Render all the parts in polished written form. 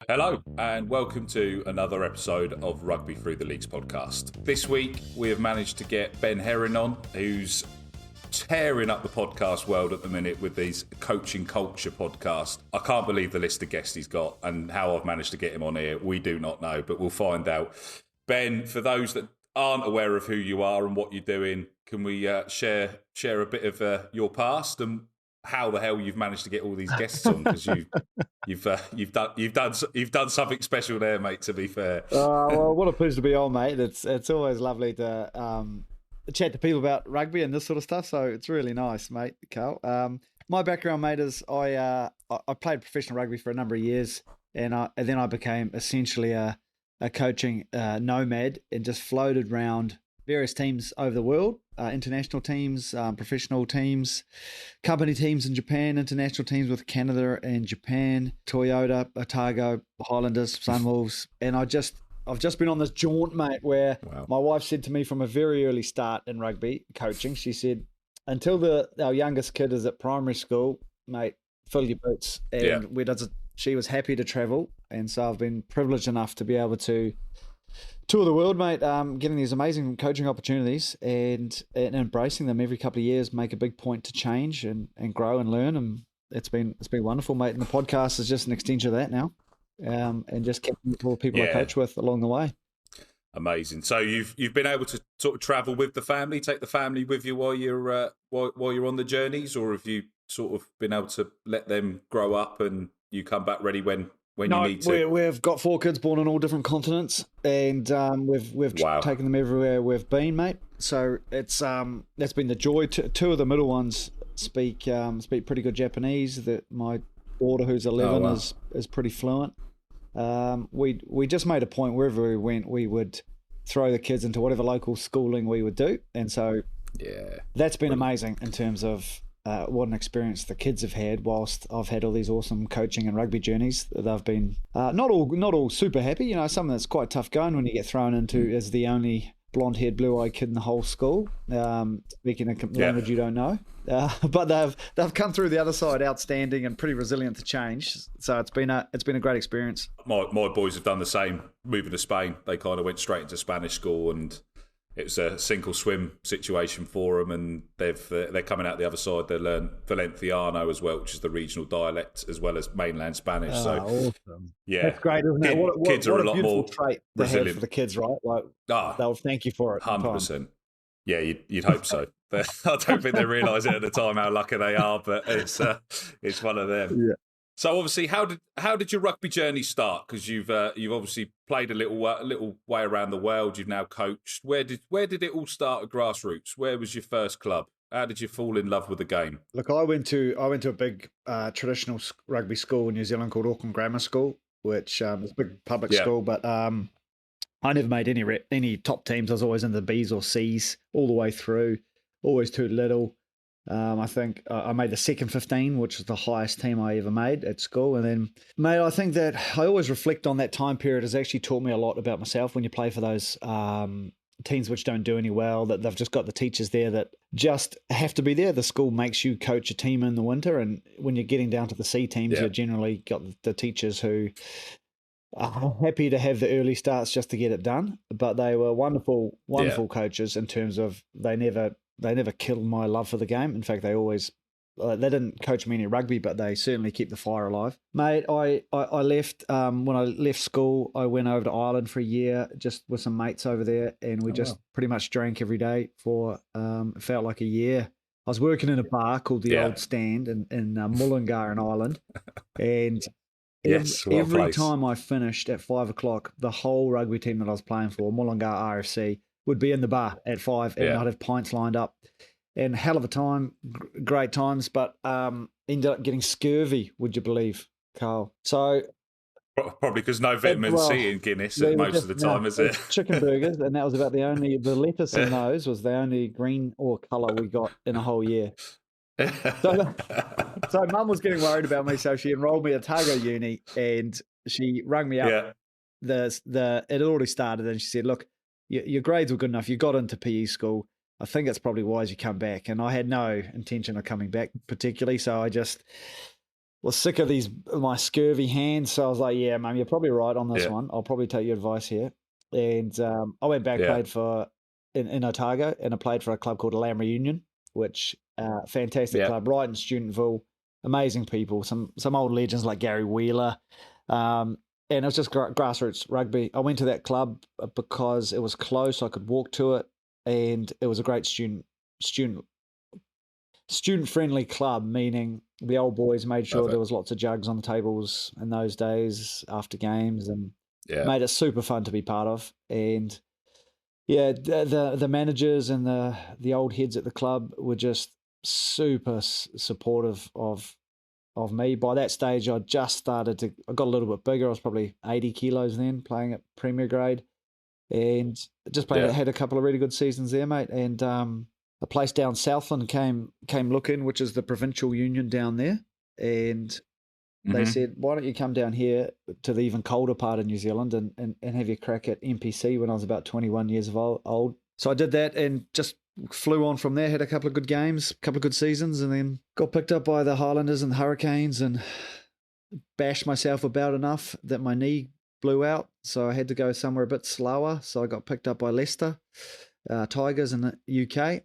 Hello, and welcome to another episode of Rugby Through the Leagues podcast. This week, we have managed to get Ben Herring on, who's tearing up the podcast world at the minute with these coaching culture podcasts. I can't believe the list of guests he's got, and how I've managed to get him on here, we do not know, but we'll find out. Ben, for those that aren't aware of who you are and what you're doing, can we share a bit of your past and how the hell you've managed to get all these guests on? Because you've done something special there, mate. To be fair. Well, what a pleasure to be on, mate. It's always lovely to chat to people about rugby and this sort of stuff. So it's really nice, mate, Carl. My background, mate, is I played professional rugby for a number of years, and then I became essentially a coaching nomad and just floated around various teams over the world, international teams, professional teams, company teams in Japan, international teams with Canada and Japan, Toyota, Otago, Highlanders, Sunwolves. And I've just been on this jaunt, mate, where my wife said to me from a very early start in rugby coaching, she said, until our youngest kid is at primary school, mate, fill your boots. And she was happy to travel. And so I've been privileged enough to be able to tour the world, mate, getting these amazing coaching opportunities and embracing them every couple of years, make a big point to change and grow and learn. And it's been wonderful, mate. And the podcast is just an extension of that now, and just keeping all the people I coach with along the way. Amazing. So you've been able to sort of travel with the family, take the family with you while you're on the journeys, or have you sort of been able to let them grow up and you come back ready when you need to? We've got 4 kids born on all different continents, and we've taken them everywhere we've been, mate. So it's that's been the joy. Two of the middle ones speak pretty good Japanese. My daughter, who's 11, is pretty fluent. We just made a point wherever we went, we would throw the kids into whatever local schooling we would do, and so that's been amazing in terms of what an experience the kids have had whilst I've had all these awesome coaching and rugby journeys. They've been not all super happy. You know, some of that's quite tough going when you get thrown into as the only blonde-haired, blue-eyed kid in the whole school, speaking a language you don't know. But they've come through the other side outstanding and pretty resilient to change. So it's been a great experience. My boys have done the same. Moving to Spain, they kind of went straight into Spanish school, and it was a sink or swim situation for them, and they're coming out the other side. They learn Valenciano as well, which is the regional dialect, as well as mainland Spanish. So awesome. Yeah, that's great, isn't it? Kids are a lot more trait resilient for the kids, right? Like they'll thank you for it. 100%. Yeah, you'd hope so. I don't think they realise it at the time how lucky they are, but it's one of them. Yeah. So obviously, how did your rugby journey start? Because you've obviously played a little way around the world. You've now coached. Where did it all start at Grassroots? Where was your first club? How did you fall in love with the game? Look, I went to a big traditional rugby school in New Zealand called Auckland Grammar School, which is a big public school. But I never made any top teams. I was always in the Bs or Cs all the way through. Always too little. I think I made the second 15, which is the highest team I ever made at school. And then, mate, I think that I always reflect on that time period. Has actually taught me a lot about myself when you play for those teams which don't do any well, that they've just got the teachers there that just have to be there. The school makes you coach a team in the winter. And when you're getting down to the C teams, you've generally got the teachers who are happy to have the early starts just to get it done. But they were wonderful coaches in terms of they never killed my love for the game. In fact, they always they didn't coach me any rugby, but they certainly keep the fire alive. Mate, I left when I left school. I went over to Ireland for a year, just with some mates over there, and we pretty much drank every day for it felt like a year. I was working in a bar called the Old Stand in Mullingar in Ireland, and every time I finished at 5 o'clock, the whole rugby team that I was playing for, Mullingar RFC, would be in the bar at 5, and I'd have pints lined up. And hell of a time, great times, but ended up getting scurvy, would you believe, Carl? So probably because no vitamin C in Guinness most of the time, is it? Chicken burgers, and that was about the lettuce in those was the only green or colour we got in a whole year. So Mum was getting worried about me, so she enrolled me at Otago Uni, and she rang me up. It had already started, and she said, "Look, your grades were good enough. You got into PE school. I think it's probably wise you come back." And I had no intention of coming back particularly, so I just was sick of my scurvy hands. So I was like, yeah, Mum, you're probably right on this one. I'll probably take your advice here. And I went back, played in Otago, and I played for a club called Lamb Reunion, which fantastic club, right in Studentville. Amazing people, some old legends like Gary Wheeler. And it was just grassroots rugby. I went to that club because it was close. I could walk to it, and it was a great student-friendly club, meaning the old boys made sure there was lots of jugs on the tables in those days after games, and made it super fun to be part of. And the managers and the old heads at the club were just super supportive of me. By that stage, I got a little bit bigger. I was probably 80 kilos then, playing at Premier grade, and just had a couple of really good seasons there, mate. And a place down Southland came looking, which is the provincial union down there, and they said, why don't you come down here to the even colder part of New Zealand and have your crack at NPC when I was about 21 years old. So I did that and just flew on from there, had a couple of good games, a couple of good seasons, and then got picked up by the Highlanders and the Hurricanes and bashed myself about enough that my knee blew out. So I had to go somewhere a bit slower. So I got picked up by Leicester Tigers in the UK,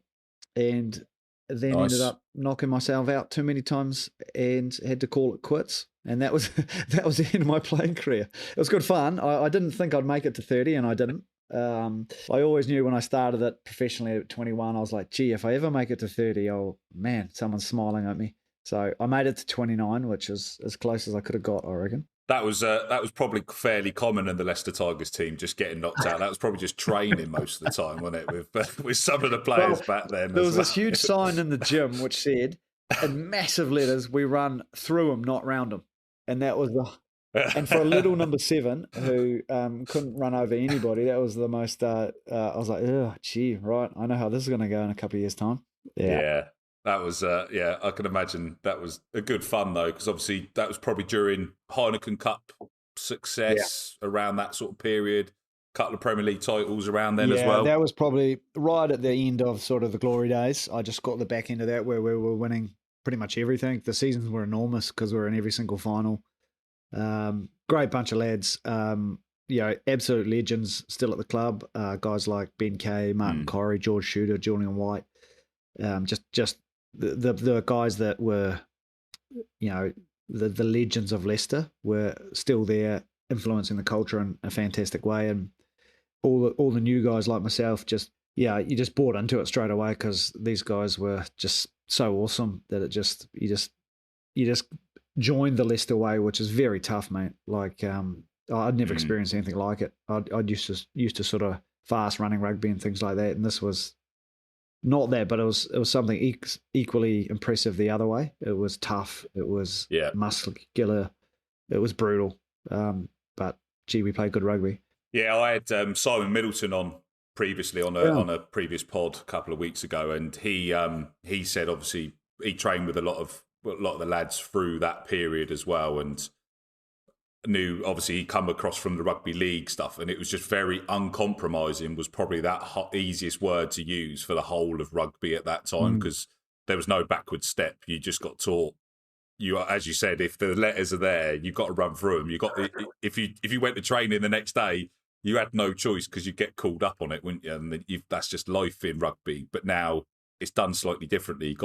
and then ended up knocking myself out too many times and had to call it quits. And that was the end of my playing career. It was good fun. I didn't think I'd make it to 30, and I didn't. I always knew when I started it professionally at 21, I was like, gee, if I ever make it to 30, oh man, someone's smiling at me. So I made it to 29, which is as close as I could have got, I reckon. That was probably fairly common in the Leicester Tigers team, just getting knocked out. That was probably just training most of the time, wasn't it, with some of the players back then? There was this huge sign in the gym which said, in massive letters, we run through them, not round them. And that was and for a little number 7 who couldn't run over anybody, that was the most. I was like, oh, gee, right. I know how this is going to go in a couple of years' time. Yeah. That was, I can imagine that was a good fun, though, because obviously that was probably during Heineken Cup success around that sort of period. Couple of Premier League titles around then as well. That was probably right at the end of sort of the glory days. I just got the back end of that where we were winning pretty much everything. The seasons were enormous because we were in every single final. Great bunch of lads. Absolute legends still at the club. Guys like Ben Kay, Martin Corey, George Shooter, Julian White. Just the guys that were, the legends of Leicester were still there, influencing the culture in a fantastic way. And all the new guys like myself, you just bought into it straight away because these guys were just so awesome that you just joined the Leicester way, which is very tough, mate. Like I'd never experienced anything like it. I used to sort of fast running rugby and things like that, and this was not that, but it was something equally impressive the other way. It was tough. It was muscular. It was brutal. But gee, we played good rugby. Yeah, I had Simon Middleton on previously on a previous pod a couple of weeks ago, and he said obviously he trained with a lot of the lads through that period as well, and knew obviously he come across from the rugby league stuff, and it was just very uncompromising was probably that easiest word to use for the whole of rugby at that time, because there was no backward step. You just got taught. You, as you said, if the letters are there, you've got to run through them. You got if you went to training the next day, you had no choice because you'd get called up on it, wouldn't you? And that's just life in rugby. But now it's done slightly differently.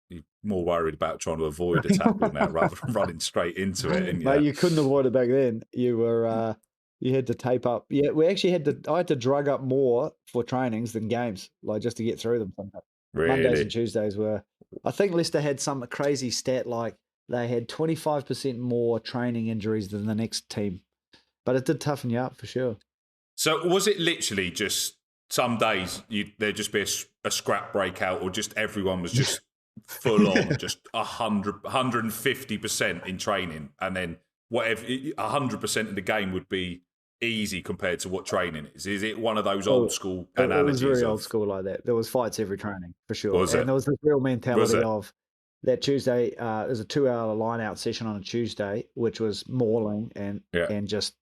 You're more worried about trying to avoid a tackle now rather than running straight into it. Mate, you couldn't avoid it back then. You were you had to tape up. Yeah, we actually I had to drug up more for trainings than games, like just to get through them sometimes. Really? Mondays and Tuesdays were. I think Leicester had some crazy stat like they had 25% more training injuries than the next team, but it did toughen you up for sure. So was it literally just some days there'd just be a scrap breakout, or just everyone was just full on, just 150% in training, and then whatever 100% of the game would be easy compared to what training is? Is it one of those old school analogies? It was very old school like that. There was fights every training for sure. And there was this real mentality of that Tuesday. There's a 2-hour line-out session on a Tuesday, which was mauling and just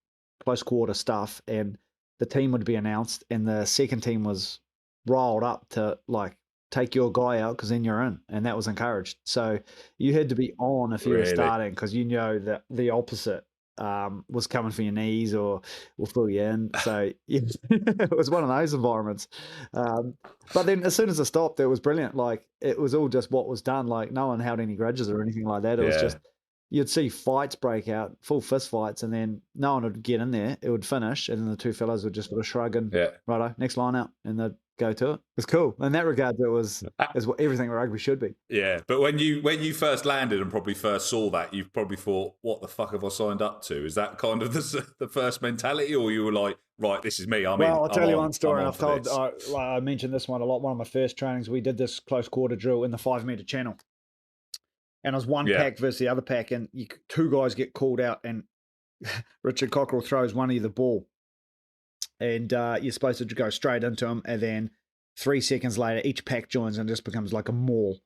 close quarter stuff. And the team would be announced, and the second team was riled up to like take your guy out because then you're in, and that was encouraged. So you had to be on if you were Really? starting because you know that the opposite was coming for your knees or will fill you in. So yeah, it was one of those environments. But then as soon as I stopped, it was brilliant. Like it was all just what was done. Like no one held any grudges or anything like that. It was Yeah. just you'd see fights break out, full fist fights, and then no one would get in there. It would finish, and then the two fellas would just sort of shrug and righto, next line out, and they'd go to it. It was cool. In that regard, it was what everything rugby should be. Yeah, but when you first landed and probably first saw that, you probably thought, "What the fuck have I signed up to?" Is that kind of the first mentality, or you were like, "Right, this is me. I'm in." Well, I'll tell you one story. And I've told. I mentioned this one a lot. One of my first trainings, we did this close quarter drill in the 5 meter channel, and it was one pack versus the other pack, and two guys get called out, and Richard Cockerell throws one of you the ball, and you're supposed to go straight into him, and then 3 seconds later, each pack joins and just becomes like a maul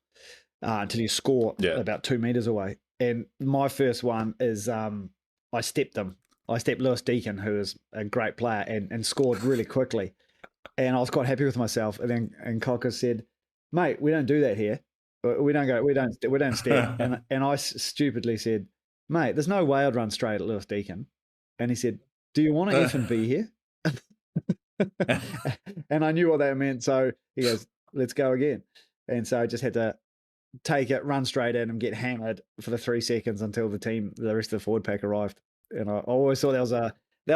until you score about 2 meters away. And my first one is I stepped him. I stepped Lewis Deacon, who is a great player, and scored really quickly. And I was quite happy with myself. And Cocker said, "Mate, we don't do that here. We don't step." and I stupidly said, "Mate, there's no way I'd run straight at Lewis Deacon." And he said, "Do you want to F and B here?" And I knew what that meant. So he goes, "Let's go again." And so I just had to take it, run straight in, and get hammered for the 3 seconds until the rest of the forward pack arrived. And I always thought that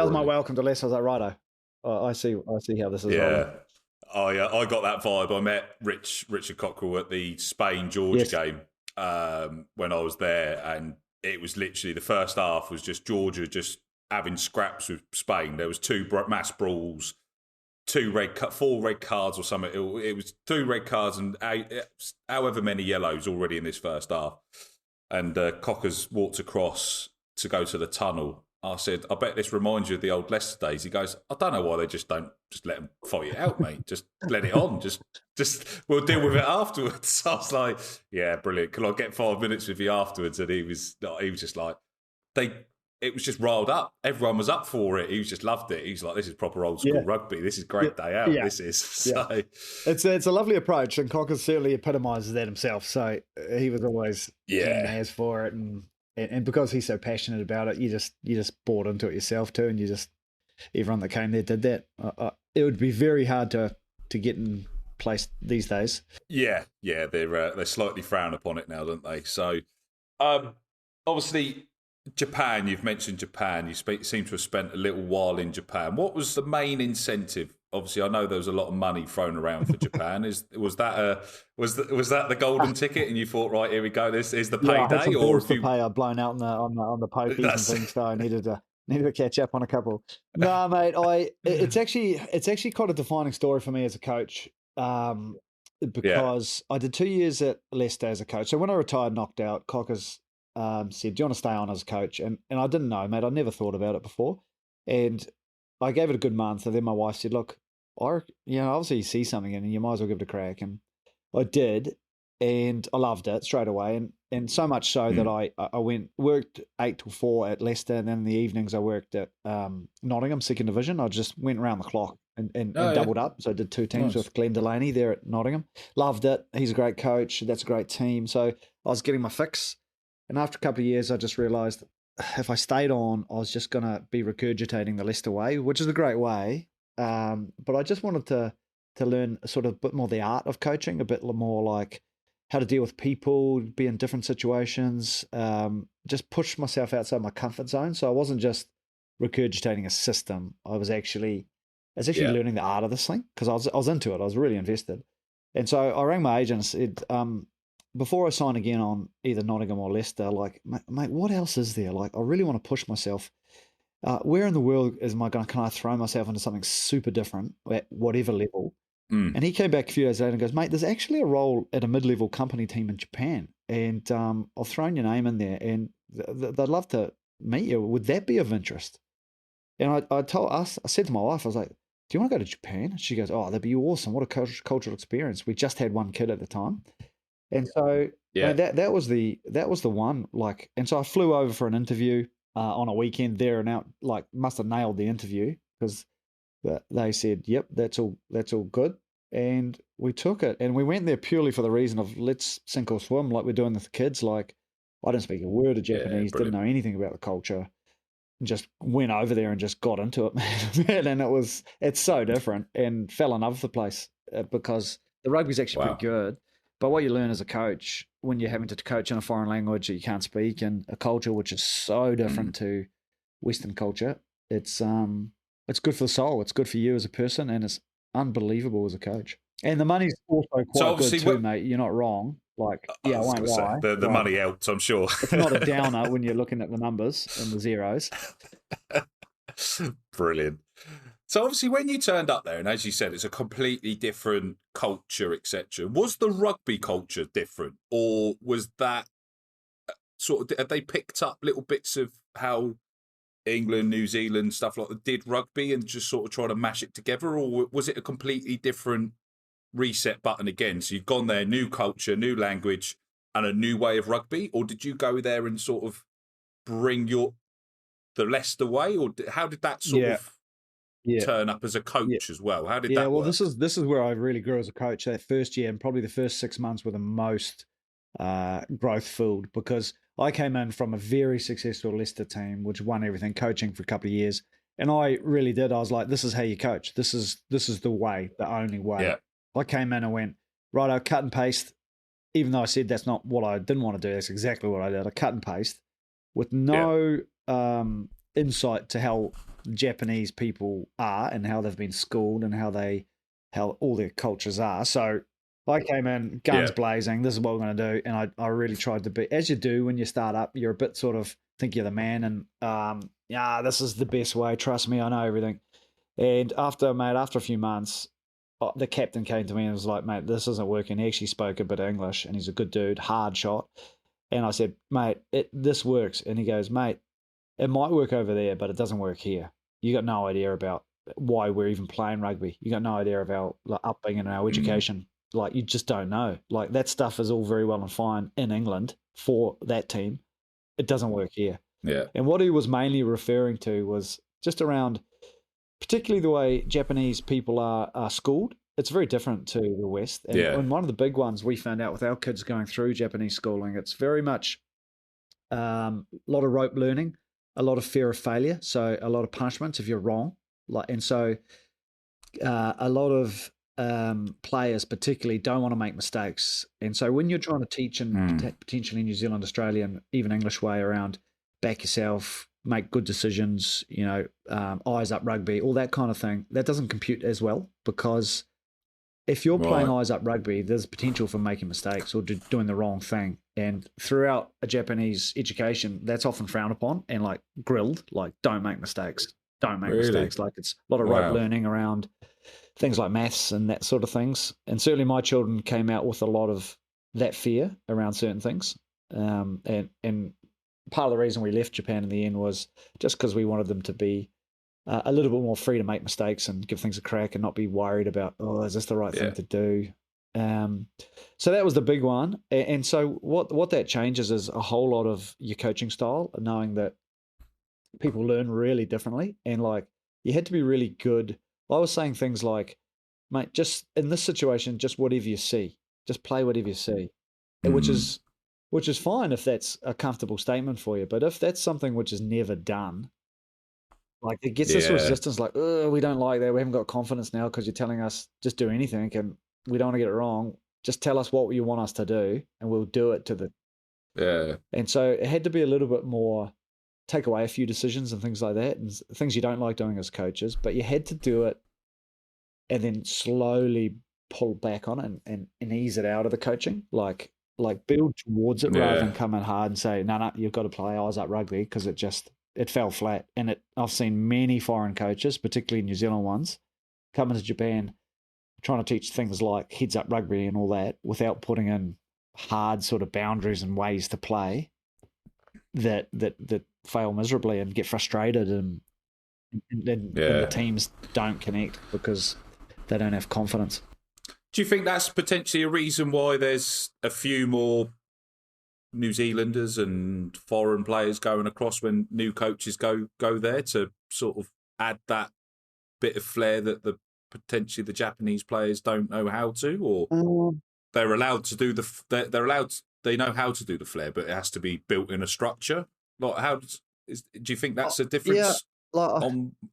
was my welcome to less. I was like, righto, I see how this is. Yeah. I got that vibe. I met Richard Cockerell at the Spain-Georgia game when I was there, and it was literally the first half was just Georgia just having scraps with Spain. There was 2 mass brawls, 4 red cards or something. It was 2 red cards and however many yellows already in this first half. And Cockers walked across to go to the tunnel. I said, "I bet this reminds you of the old Leicester days." He goes, "I don't know why they just don't let them fight it out, mate. Just let it on. Just we'll deal with it afterwards." So I was like, "Yeah, brilliant. Can I get 5 minutes with you afterwards?" And he was just like, it was just riled up. Everyone was up for it. He just loved it. He's like, "This is proper old school rugby. This is great day out. Yeah. This is." So it's a lovely approach, and Cocker certainly epitomises that himself. So he was always as for it, and because he's so passionate about it, you just bought into it yourself too, and everyone that came there did that. It would be very hard to get in place these days. Yeah, they're slightly frowned upon it now, don't they? So, obviously, Japan. You've mentioned Japan. You seem to have spent a little while in Japan. What was the main incentive? Obviously, I know there was a lot of money thrown around for Japan. Was that the golden ticket? And you thought, right, here we go. This is the payday, or if you pay blown out on the pokies and things. So I needed to catch up on a couple. No, mate. It's actually quite a defining story for me as a coach. Because I did 2 years at Leicester as a coach. So when I retired, knocked out, Cockers said, "Do you want to stay on as a coach?" And I didn't know, mate. I'd never thought about it before. And I gave it a good month. And then my wife said, "Look, obviously you see something and you might as well give it a crack." And I did. And I loved it straight away. And so much so that I worked 8 till 4 at Leicester. And then in the evenings I worked at Nottingham, second division. I just went around the clock and doubled up. So I did 2 teams with Glenn Delaney there at Nottingham. Loved it. He's a great coach. That's a great team. So I was getting my fix. And after a couple of years, I just realised if I stayed on, I was just going to be regurgitating the Leicester way, which is a great way. But I just wanted to learn sort of a bit more the art of coaching, a bit more like how to deal with people, be in different situations, just push myself outside my comfort zone. So I wasn't just regurgitating a system. I was actually learning the art of this thing because I was into it. I was really invested. And so I rang my agent and said, before I sign again on either Nottingham or Leicester, like, mate, what else is there? Like, I really want to push myself. Where in the world can I throw myself into something super different at whatever level? And he came back a few days later and goes, "Mate, there's actually a role at a mid-level company team in Japan. And I've thrown your name in there and they'd love to meet you. Would that be of interest?" And I said to my wife, I was like, "Do you want to go to Japan?" And she goes, "Oh, that'd be awesome. What a cultural experience." We just had 1 kid at the time. And so that was the one, like, and so I flew over for an interview on a weekend there and out, like must have nailed the interview because they said, "Yep, that's all good." And we took it, and we went there purely for the reason of let's sink or swim, like we're doing with the kids. Like, I didn't speak a word of Japanese, didn't know anything about the culture, just went over there and just got into it, man. And it's so different, and fell in love with the place because the rugby's actually pretty good. But what you learn as a coach when you're having to coach in a foreign language that you can't speak, and a culture which is so different to Western culture, it's good for the soul. It's good for you as a person, and it's unbelievable as a coach. And the money's also quite good too, mate. You're not wrong. Like, I won't lie. The money helps, I'm sure. It's not a downer when you're looking at the numbers and the zeros. Brilliant. So obviously when you turned up there, and as you said, it's a completely different culture, etc. Was the rugby culture different, or was that sort of, have they picked up little bits of how England, New Zealand, stuff like that did rugby and just sort of try to mash it together, or was it a completely different reset button again? So you've gone there, new culture, new language, and a new way of rugby, or did you go there and sort of bring the Leicester way, or how did that sort of turn up as a coach as well? How did that work? Well, this is where I really grew as a coach. That first year, and probably the first 6 months, were the most growth filled, because I came in from a very successful Leicester team, which won everything, coaching for a couple of years. And I really did. I was like, this is how you coach. This is the way, the only way. Yeah. I came in and went, right, I cut and paste, even though I said that's not what I didn't want to do. That's exactly what I did. I cut and paste with no insight to how Japanese people are and how they've been schooled and how all their cultures are. So I came in guns blazing. This is what we're going to do. And I really tried to be, as you do when you start up, you're a bit sort of think you're the man, and this is the best way. Trust me, I know everything. And after a few months, the captain came to me and was like, mate, this isn't working. He actually spoke a bit of English, and he's a good dude, hard shot. And I said, mate, this works. And he goes, mate, it might work over there, but it doesn't work here. You got no idea about why we're even playing rugby. You got no idea of our upbringing and our education. Like, you just don't know. Like, that stuff is all very well and fine in England for that team. It doesn't work here. Yeah. And what he was mainly referring to was just around, particularly the way Japanese people are schooled. It's very different to the West. And one of the big ones we found out with our kids going through Japanese schooling, it's very much a lot of rope learning, a lot of fear of failure, so a lot of punishments if you're wrong. And so a lot of players particularly don't want to make mistakes. And so when you're trying to teach in potentially New Zealand, Australia, and even English way around back yourself, make good decisions, eyes up rugby, all that kind of thing, that doesn't compute as well, because if you're playing eyes up rugby, there's potential for making mistakes or doing the wrong thing. And throughout a Japanese education, that's often frowned upon and like grilled, like don't make mistakes. Don't make mistakes. Like, it's a lot of rote learning around things like maths and that sort of things. And certainly my children came out with a lot of that fear around certain things. And part of the reason we left Japan in the end was just because we wanted them to be a little bit more free to make mistakes and give things a crack and not be worried about, is this the right thing to do? So that was the big one. And so what that changes is a whole lot of your coaching style, knowing that people learn really differently. And like, you had to be really good. I was saying things like, mate, just in this situation, just whatever you see, just play whatever you see, which is fine if that's a comfortable statement for you. But if that's something which is never done, like, it gets this resistance, like, we don't like that. We haven't got confidence now because you're telling us just do anything and we don't want to get it wrong. Just tell us what you want us to do and we'll do it to the... Yeah. And so it had to be a little bit more, take away a few decisions and things like that, and things you don't like doing as coaches, but you had to do it and then slowly pull back on it and ease it out of the coaching. Like build towards it rather than come in hard and say, no, you've got to play eyes up rugby, because it fell flat. And I've seen many foreign coaches, particularly New Zealand ones, come into Japan trying to teach things like heads up rugby and all that without putting in hard sort of boundaries and ways to play that fail miserably and get frustrated, and the teams don't connect because they don't have confidence. Do you think that's potentially a reason why there's a few more New Zealanders and foreign players going across when new coaches go there, to sort of add that bit of flair that the potentially the Japanese players don't know how to, or Um, they're allowed to do they're allowed, they know how to do the flare, but it has to be built in a structure? Like, do you think that's a yeah, difference like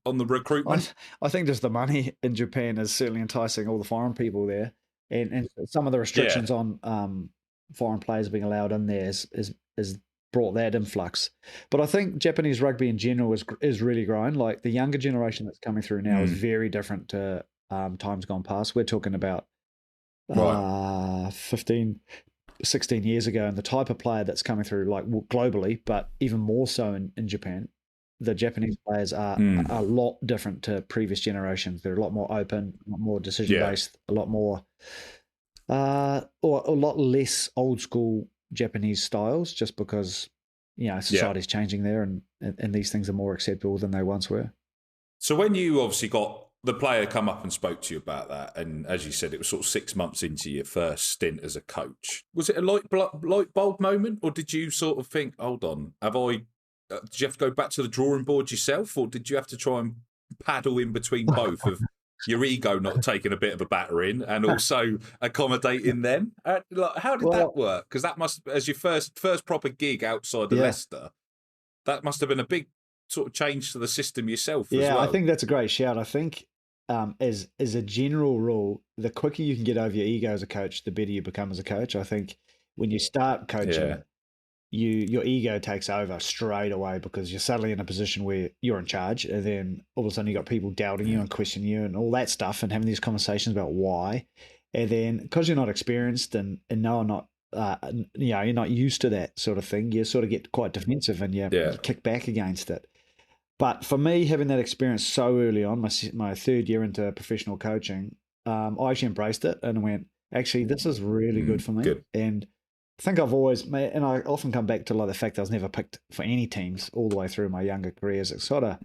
on the I, recruitment? I think just the money in Japan is certainly enticing all the foreign people there, and some of the Yeah. restrictions on foreign players being allowed in there is brought that influx. But I think Japanese rugby in general is really growing. Like the younger generation that's coming through now is Mm. very different to times gone past. We're talking about Right. 15, 16 years ago, and the type of player that's coming through, like globally, but even more so in Japan. The Japanese players are Mm. a lot different to previous generations. They're a lot more open, a lot more decision Yeah. based, a lot more, or a lot less old school Japanese styles, just because Yeah. society's changing there, and these things are more acceptable than they once were. So when you obviously got the player come up and spoke to you about that, and as you said, it was sort of 6 months into your first stint as a coach. Was it a light bulb moment, or did you sort of think, hold on, did you have to go back to the drawing board yourself, or did you have to try and paddle in between both of your ego not taking a bit of a battering and also accommodating them? How did that Well, work? Because that must, as your first proper gig outside of yeah, Leicester, that must have been a big sort of change to the system yourself as yeah, I well. think that's a great shout. I think as a general rule, the quicker you can get over your ego as a coach, the better you become as a coach. I think when you start Yeah. coaching, your ego takes over straight away because you're suddenly in a position where you're in charge, and then all of a sudden you got people doubting you and questioning you and all that stuff, and having these conversations about why. And then because you're not experienced and no, not you're not used to that sort of thing, you sort of get quite defensive and you Yeah. kick back against it. But for me, having that experience so early on, my third year into professional coaching, I actually embraced it and went, actually, this is really good for me. Good. And I think I've always, and I often come back to like the fact I was never picked for any teams all the way through my younger careers. It sort of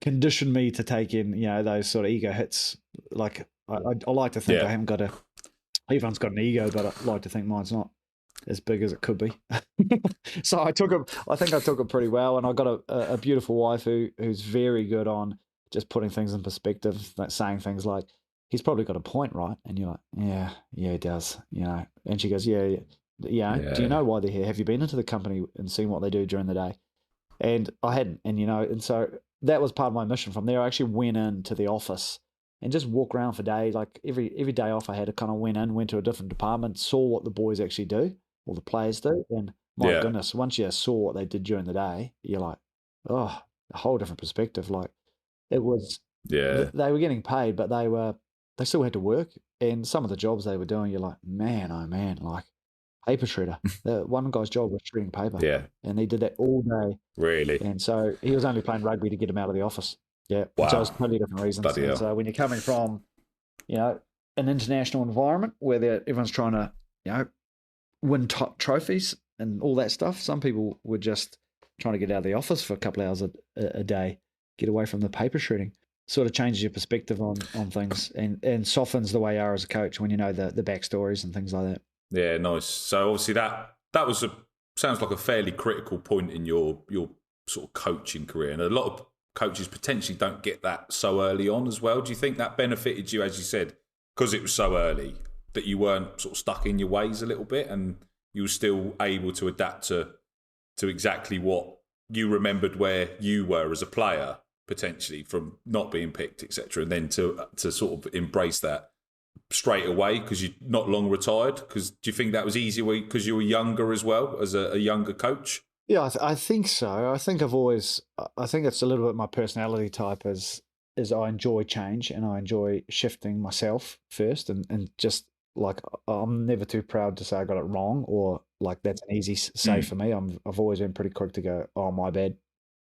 conditioned me to take in, those sort of ego hits. Like I like to think I Yeah. haven't got everyone's got an ego, but I like to think mine's not as big as it could be. So I think I took it pretty well, and I got a beautiful wife who's very good on just putting things in perspective, like saying things like, he's probably got a point, right? And you're like, yeah, he does, and she goes, yeah, do you Yeah. know why they're here? Have you been into the company and seen what they do during the day? And I hadn't, and so that was part of my mission. From there, I actually went into the office and just walk around for days. Like every day off I had, I kind of went to a different department, saw what the boys actually do, or the players do, and my Yeah. goodness, once you saw what they did during the day, you're like, oh, a whole different perspective. Like it was, Yeah. they were getting paid, but they still had to work, and some of the jobs they were doing, you're like, man, oh man, like paper shredder. The one guy's job was shredding paper, Yeah. and he did that all day. Really? And so he was only playing rugby to get him out of the office. Yeah. And so it's Wow. totally different reasons. Bloody And hell. so when you're coming from, an international environment where everyone's trying to, win top trophies and all that stuff, some people were just trying to get out of the office for a couple of hours a day, get away from the paper shredding. Sort of changes your perspective on things and softens the way you are as a coach when you know the backstories and things like that. Yeah, nice. So obviously that was sounds like a fairly critical point in your sort of coaching career, and a lot of coaches potentially don't get that so early on as well. Do you think that benefited you, as you said, because it was so early, that you weren't sort of stuck in your ways a little bit, and you were still able to adapt to exactly what you remembered where you were as a player, potentially from not being picked, etc., and then to sort of embrace that straight away because you're not long retired? Because do you think that was easier because you were younger as well, as a younger coach? Yeah, I think so. I think I think it's a little bit my personality type is I enjoy change and I enjoy shifting myself first, and just like I'm never too proud to say I got it wrong, or like that's an easy say for me. I've always been pretty quick to go, oh, my bad.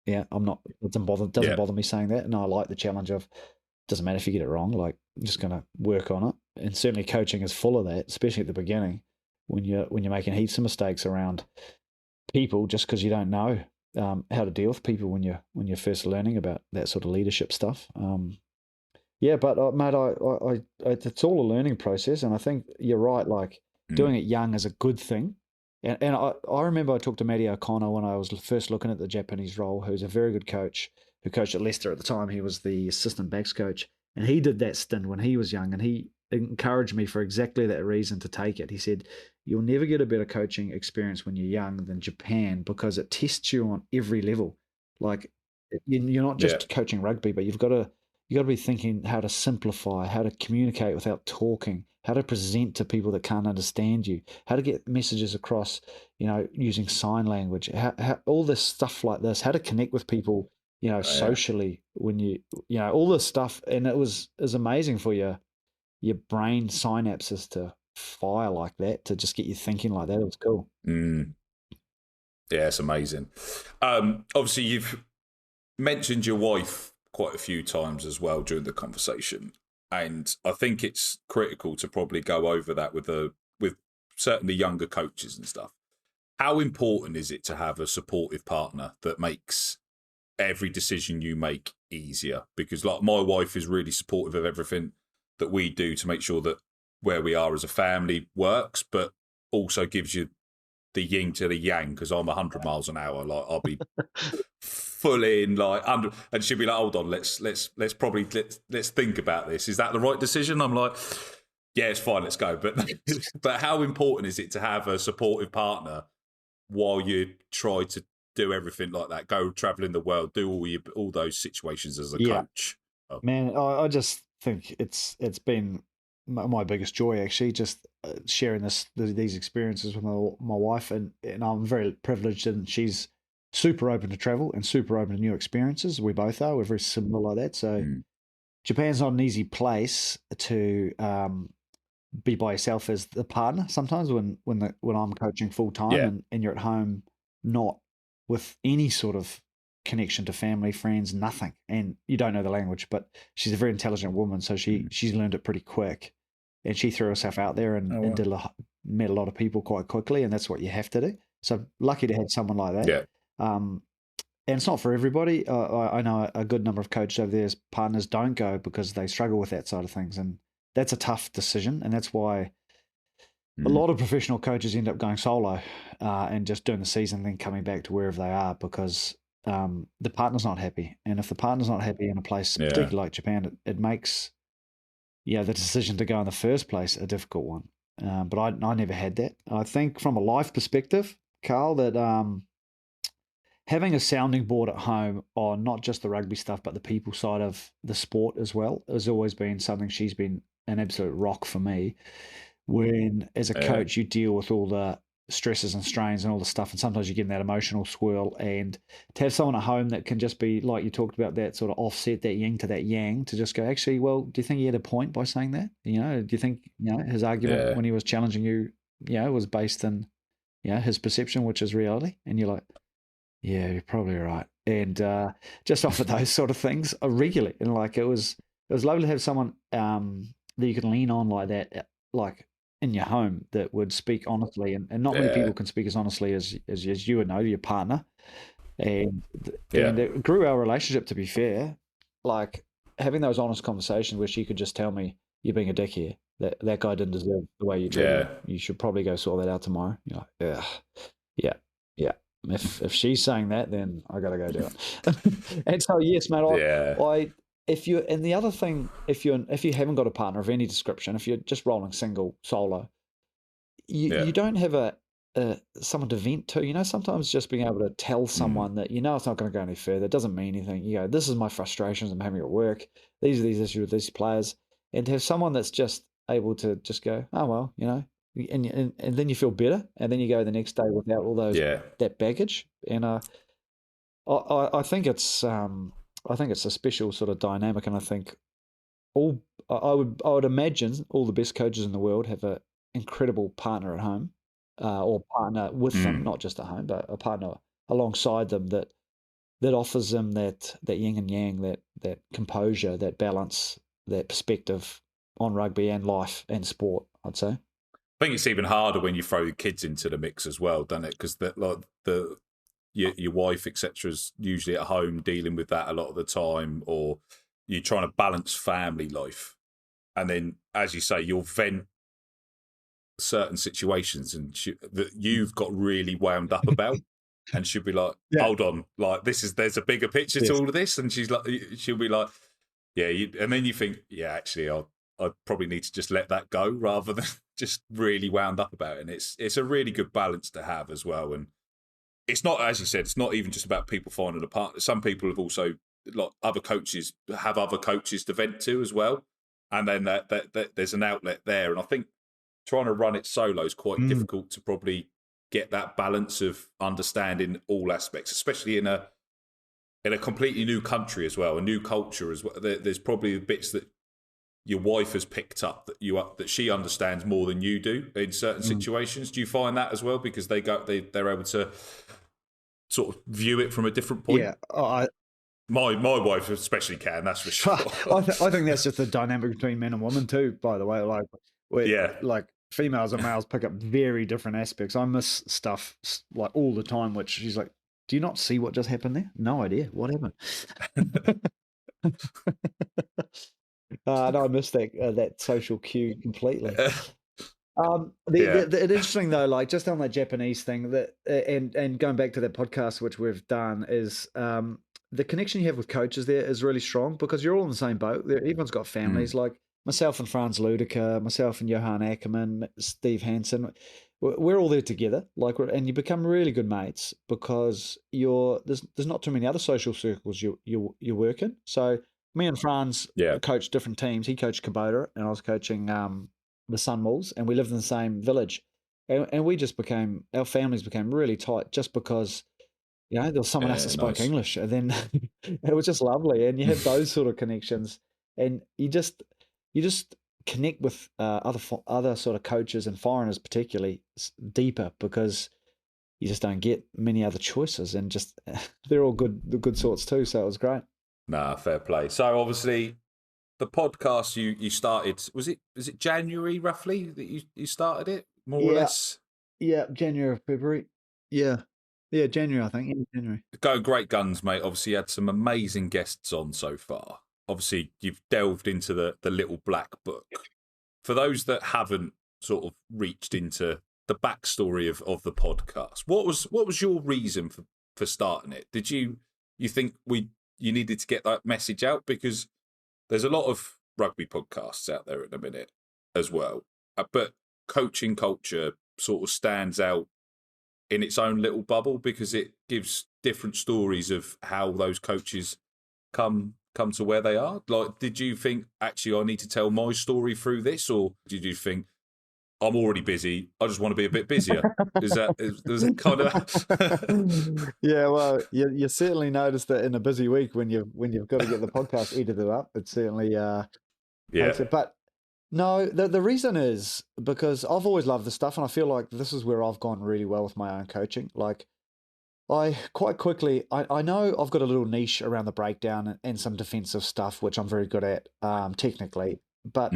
Yeah, I'm not. It doesn't Yeah. bother me saying that, and I like the challenge of, doesn't matter if you get it wrong. Like I'm just gonna work on it, and certainly coaching is full of that, especially at the beginning when you're making heaps of mistakes around people just because you don't know how to deal with people when you're first learning about that sort of leadership stuff. Yeah, but mate, it's all a learning process, and I think you're right. Like doing it young is a good thing. And I remember I talked to Matty O'Connor when I was first looking at the Japanese role, who's a very good coach who coached at Leicester at the time. He was the assistant backs coach, And he did that stint when he was young, and he encouraged me for exactly that reason to take it. He said, you'll never get a better coaching experience when you're young than Japan, because it tests you on every level. Like, you're not just coaching rugby, but you've got to be thinking how to simplify, how to communicate without talking, how to present to people that can't understand you, how to get messages across, using sign language, how all this stuff like this, how to connect with people, socially when all this stuff. And it was amazing for your brain synapses to fire like that, to just get you thinking like that. It was cool. Yeah, it's amazing. Obviously, you've mentioned your wife quite a few times as well during the conversation, and I think it's critical to probably go over that with certainly younger coaches and stuff. How important is it to have a supportive partner that makes every decision you make easier? Because like my wife is really supportive of everything that we do to make sure that where we are as a family works, but also gives you the yin to the yang, because I'm 100 miles an hour. Like, I'll be full in, like, under, and she'll be like, hold on, let's think about this. Is that the right decision? I'm like, yeah, it's fine, let's go. But how important is it to have a supportive partner while you try to do everything like that, go traveling the world, do all those situations as a coach? Man, I just think it's been my biggest joy, actually, just sharing these experiences with my wife, and I'm very privileged, and she's super open to travel and super open to new experiences. We both are. We're very similar like that. So Japan's not an easy place to be by yourself as the partner. Sometimes when I'm coaching full time and you're at home, not with any sort of connection to family, friends, nothing, and you don't know the language. But she's a very intelligent woman, so she's learned it pretty quick, and she threw herself out there and met a lot of people quite quickly, and that's what you have to do. So lucky to have someone like that. Yeah. And it's not for everybody. I know a good number of coaches over there's partners don't go because they struggle with that side of things, and that's a tough decision, and that's why a lot of professional coaches end up going solo and just doing the season, then coming back to wherever they are, because the partner's not happy. And if the partner's not happy in a place, particularly like Japan, it makes the decision to go in the first place a difficult one. But I never had that. I think from a life perspective, Carl, that having a sounding board at home on not just the rugby stuff, but the people side of the sport as well, has always been something. She's been an absolute rock for me. When, as a coach, you deal with all the stresses and strains and all the stuff, and sometimes you get in that emotional swirl, and to have someone at home that can just be, like you talked about, that sort of offset, that yin to that yang, to just go, actually, well, do you think he had a point by saying that? Do you think his argument when he was challenging you, was based in his perception, which is reality? And you're like, yeah, you're probably right. And just offer those sort of things regularly, and like it was lovely to have someone that you can lean on like that, like in your home, that would speak honestly, and not many people can speak as honestly as you would know to your partner, and it grew our relationship, to be fair. Like having those honest conversations where she could just tell me, you're being a dick here, that guy didn't deserve the way you treated him, you should probably go sort that out tomorrow. You're like, yeah. If she's saying that, then I gotta go do it. And so yes, mate, and the other thing, if you haven't got a partner of any description, if you're just rolling single, solo, you don't have someone to vent to. Sometimes just being able to tell someone that it's not going to go any further, it doesn't mean anything. You go, this is my frustrations I'm having at work. These are these issues with these players, and to have someone that's just able to just go, oh well, and then you feel better, and then you go the next day without all those that baggage. And I think it's a special sort of dynamic, and I think I would imagine all the best coaches in the world have an incredible partner at home, or partner with them, not just at home, but a partner alongside them that offers them that yin and yang, that composure, that balance, that perspective on rugby and life and sport, I'd say. I think it's even harder when you throw the kids into the mix as well, doesn't it? Because your wife, etc., is usually at home dealing with that a lot of the time, or you're trying to balance family life, and then, as you say, you'll vent certain situations and that you've got really wound up about, and she'll be like, "Hold on, like there's a bigger picture to all of this," and she'll be like, Yeah, and then you think, yeah, actually, I probably need to just let that go rather than just really wound up about it. And it's a really good balance to have as well. And it's not, as you said, it's not even just about people finding a partner. Some people have also, like other coaches, have other coaches to vent to as well. And then that there's an outlet there. And I think trying to run it solo is quite difficult to probably get that balance of understanding all aspects, especially in a completely new country as well, a new culture as well. There's probably bits that your wife has picked up that she understands more than you do in certain situations. Do you find that as well, because they're able to sort of view it from a different point? Yeah, my wife especially can, that's for sure. I think that's just the dynamic between men and women too. By the way, like females and males pick up very different aspects. I miss stuff like all the time, which she's like, "Do you not see what just happened there? No idea what happened." No, I missed that social cue completely. The interesting though, like just on that Japanese thing, that and going back to that podcast which we've done, is the connection you have with coaches there is really strong, because you're all in the same boat. Everyone's got families. Like myself and Franz Ludiker, myself and Johan Ackerman, Steve Hansen, we're all there together. And you become really good mates because there's not too many other social circles you work in. So me and Franz coached different teams. He coached Kubota, and I was coaching the Sunwolves, and we lived in the same village, and we just our families became really tight just because there was someone else that spoke English, and then it was just lovely. And you have those sort of connections, and you just connect with other sort of coaches and foreigners particularly deeper, because you just don't get many other choices, and just they're all good sorts too. So it was great. Nah, fair play. So obviously, the podcast you started, was it January roughly that you started it, more or less? Yeah, January, February. Yeah, January, I think. Yeah, January. Going great guns, mate. Obviously, you had some amazing guests on so far. Obviously, you've delved into the little black book. For those that haven't sort of reached into the backstory of the podcast, what was your reason for starting it? Did you think you needed to get that message out? Because there's a lot of rugby podcasts out there at the minute as well, but coaching culture sort of stands out in its own little bubble because it gives different stories of how those coaches come to where they are. Like, did you think, actually, I need to tell my story through this, or did you think, I'm already busy, I just want to be a bit busier? Was that kind of? Yeah, well, you certainly noticed that in a busy week when you've got to get the podcast edited up. It certainly makes it. But no, the reason is because I've always loved this stuff, and I feel like this is where I've gone really well with my own coaching. Like, I quite quickly, I know I've got a little niche around the breakdown and some defensive stuff, which I'm very good at technically. But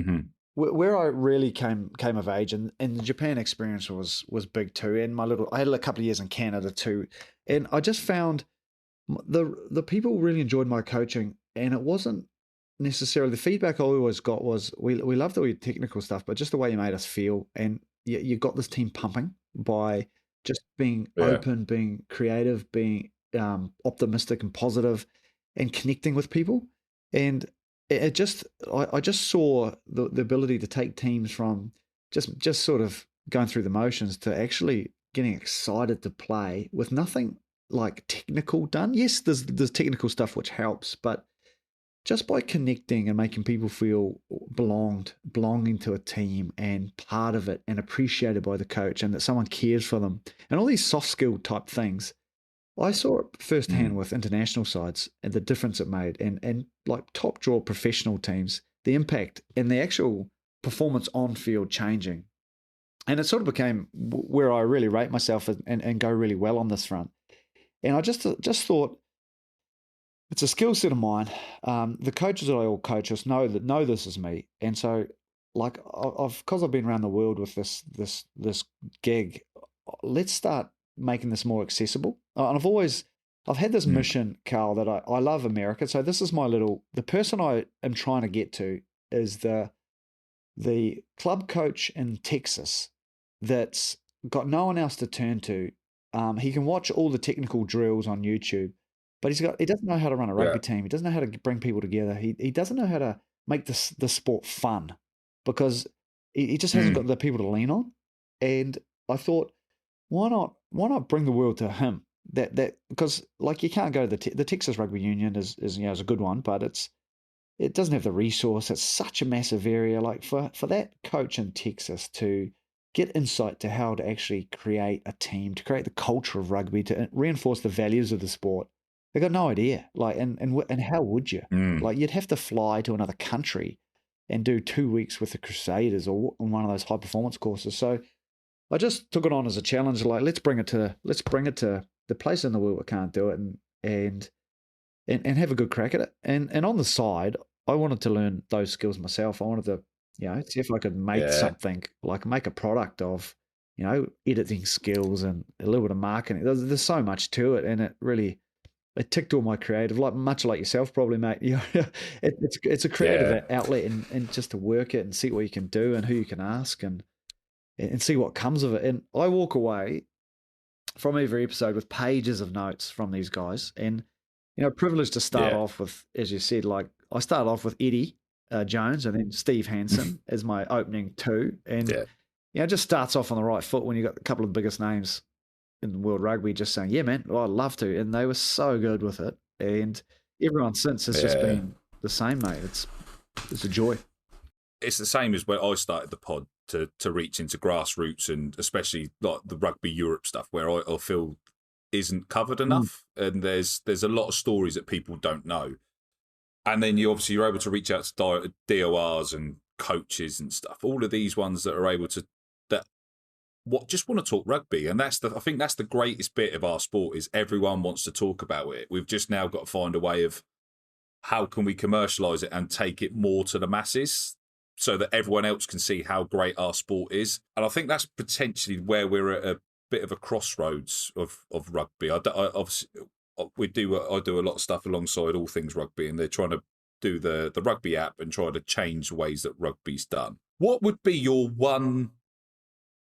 where I really came of age, and the Japan experience was big too. And I had a couple of years in Canada too, and I just found the people really enjoyed my coaching, and it wasn't necessarily the feedback I always got was we loved the technical stuff, but just the way you made us feel, and you got this team pumping by just being open, being creative, being optimistic and positive, and connecting with people. And I just saw the ability to take teams from just sort of going through the motions to actually getting excited to play with nothing like technical done. Yes, there's technical stuff which helps, but just by connecting and making people feel belonging to a team and part of it and appreciated by the coach, and that someone cares for them, and all these soft skill type things, I saw it firsthand with international sides and the difference it made, and like top draw professional teams, the impact and the actual performance on field changing. And it sort of became where I really rate myself and go really well on this front. And I just thought, it's a skill set of mine. The coaches that I all coach us know this is me, and so like because I've been around the world with this gig, let's start making this more accessible. And I've had this mission, Carl, that I love America. So this is the person I am trying to get to is the club coach in Texas that's got no one else to turn to. He can watch all the technical drills on YouTube, but he doesn't know how to run a rugby team. He doesn't know how to bring people together. He doesn't know how to make the sport fun, because he just hasn't got the people to lean on. And I thought, why not bring the world to him? That because like you can't go to the Texas Rugby Union is a good one, but it doesn't have the resource. It's such a massive area. Like for that coach in Texas to get insight to how to actually create a team, to create the culture of rugby, to reinforce the values of the sport, they got no idea. Like and how would you? Like you'd have to fly to another country and do 2 weeks with the Crusaders or on one of those high performance courses. So I just took it on as a challenge. Like let's bring it to the place in the world that can't do it, and have a good crack at it. And on the side, I wanted to learn those skills myself. I wanted to, see if I could make something, like make a product of, editing skills and a little bit of marketing. There's so much to it, and it ticked all my creative, like much like yourself, probably, mate. It's a creative outlet, and just to work it and see what you can do and who you can ask and see what comes of it. And I walk away from every episode with pages of notes from these guys, and privileged to start off with, as you said, like I started off with Eddie Jones and then Steve Hansen as my opening two, and it just starts off on the right foot when you got a couple of the biggest names in world rugby just saying, yeah, man, I'd love to. And they were so good with it. And everyone since has just been the same, mate. It's a joy. It's the same as when I started the pod to reach into grassroots, and especially like the Rugby Europe stuff, where I feel isn't covered enough. And there's a lot of stories that people don't know. And then you're able to reach out to DORs and coaches and stuff. All of these ones that are able to, just want to talk rugby. And I think that's the greatest bit of our sport, is everyone wants to talk about it. We've just now got to find a way of how can we commercialise it and take it more to the masses so that everyone else can see how great our sport is. And I think that's potentially where we're at a bit of a crossroads of rugby. I do a lot of stuff alongside All Things Rugby, and they're trying to do the Rugby app and try to change ways that rugby's done. What would be your one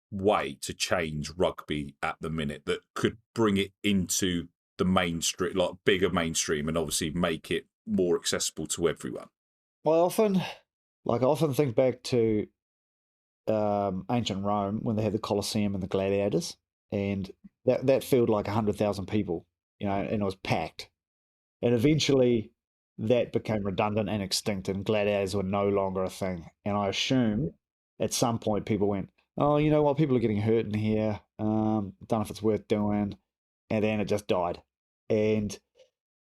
way to change rugby at the minute that could bring it into the mainstream, like bigger mainstream, and obviously make it more accessible to everyone? Well, I often think back to ancient Rome when they had the Colosseum and the gladiators, and that filled like 100,000 people, and it was packed. And eventually that became redundant and extinct, and gladiators were no longer a thing. And I assume at some point people went, oh, you know what, people are getting hurt in here. Don't know if it's worth doing. And then it just died. And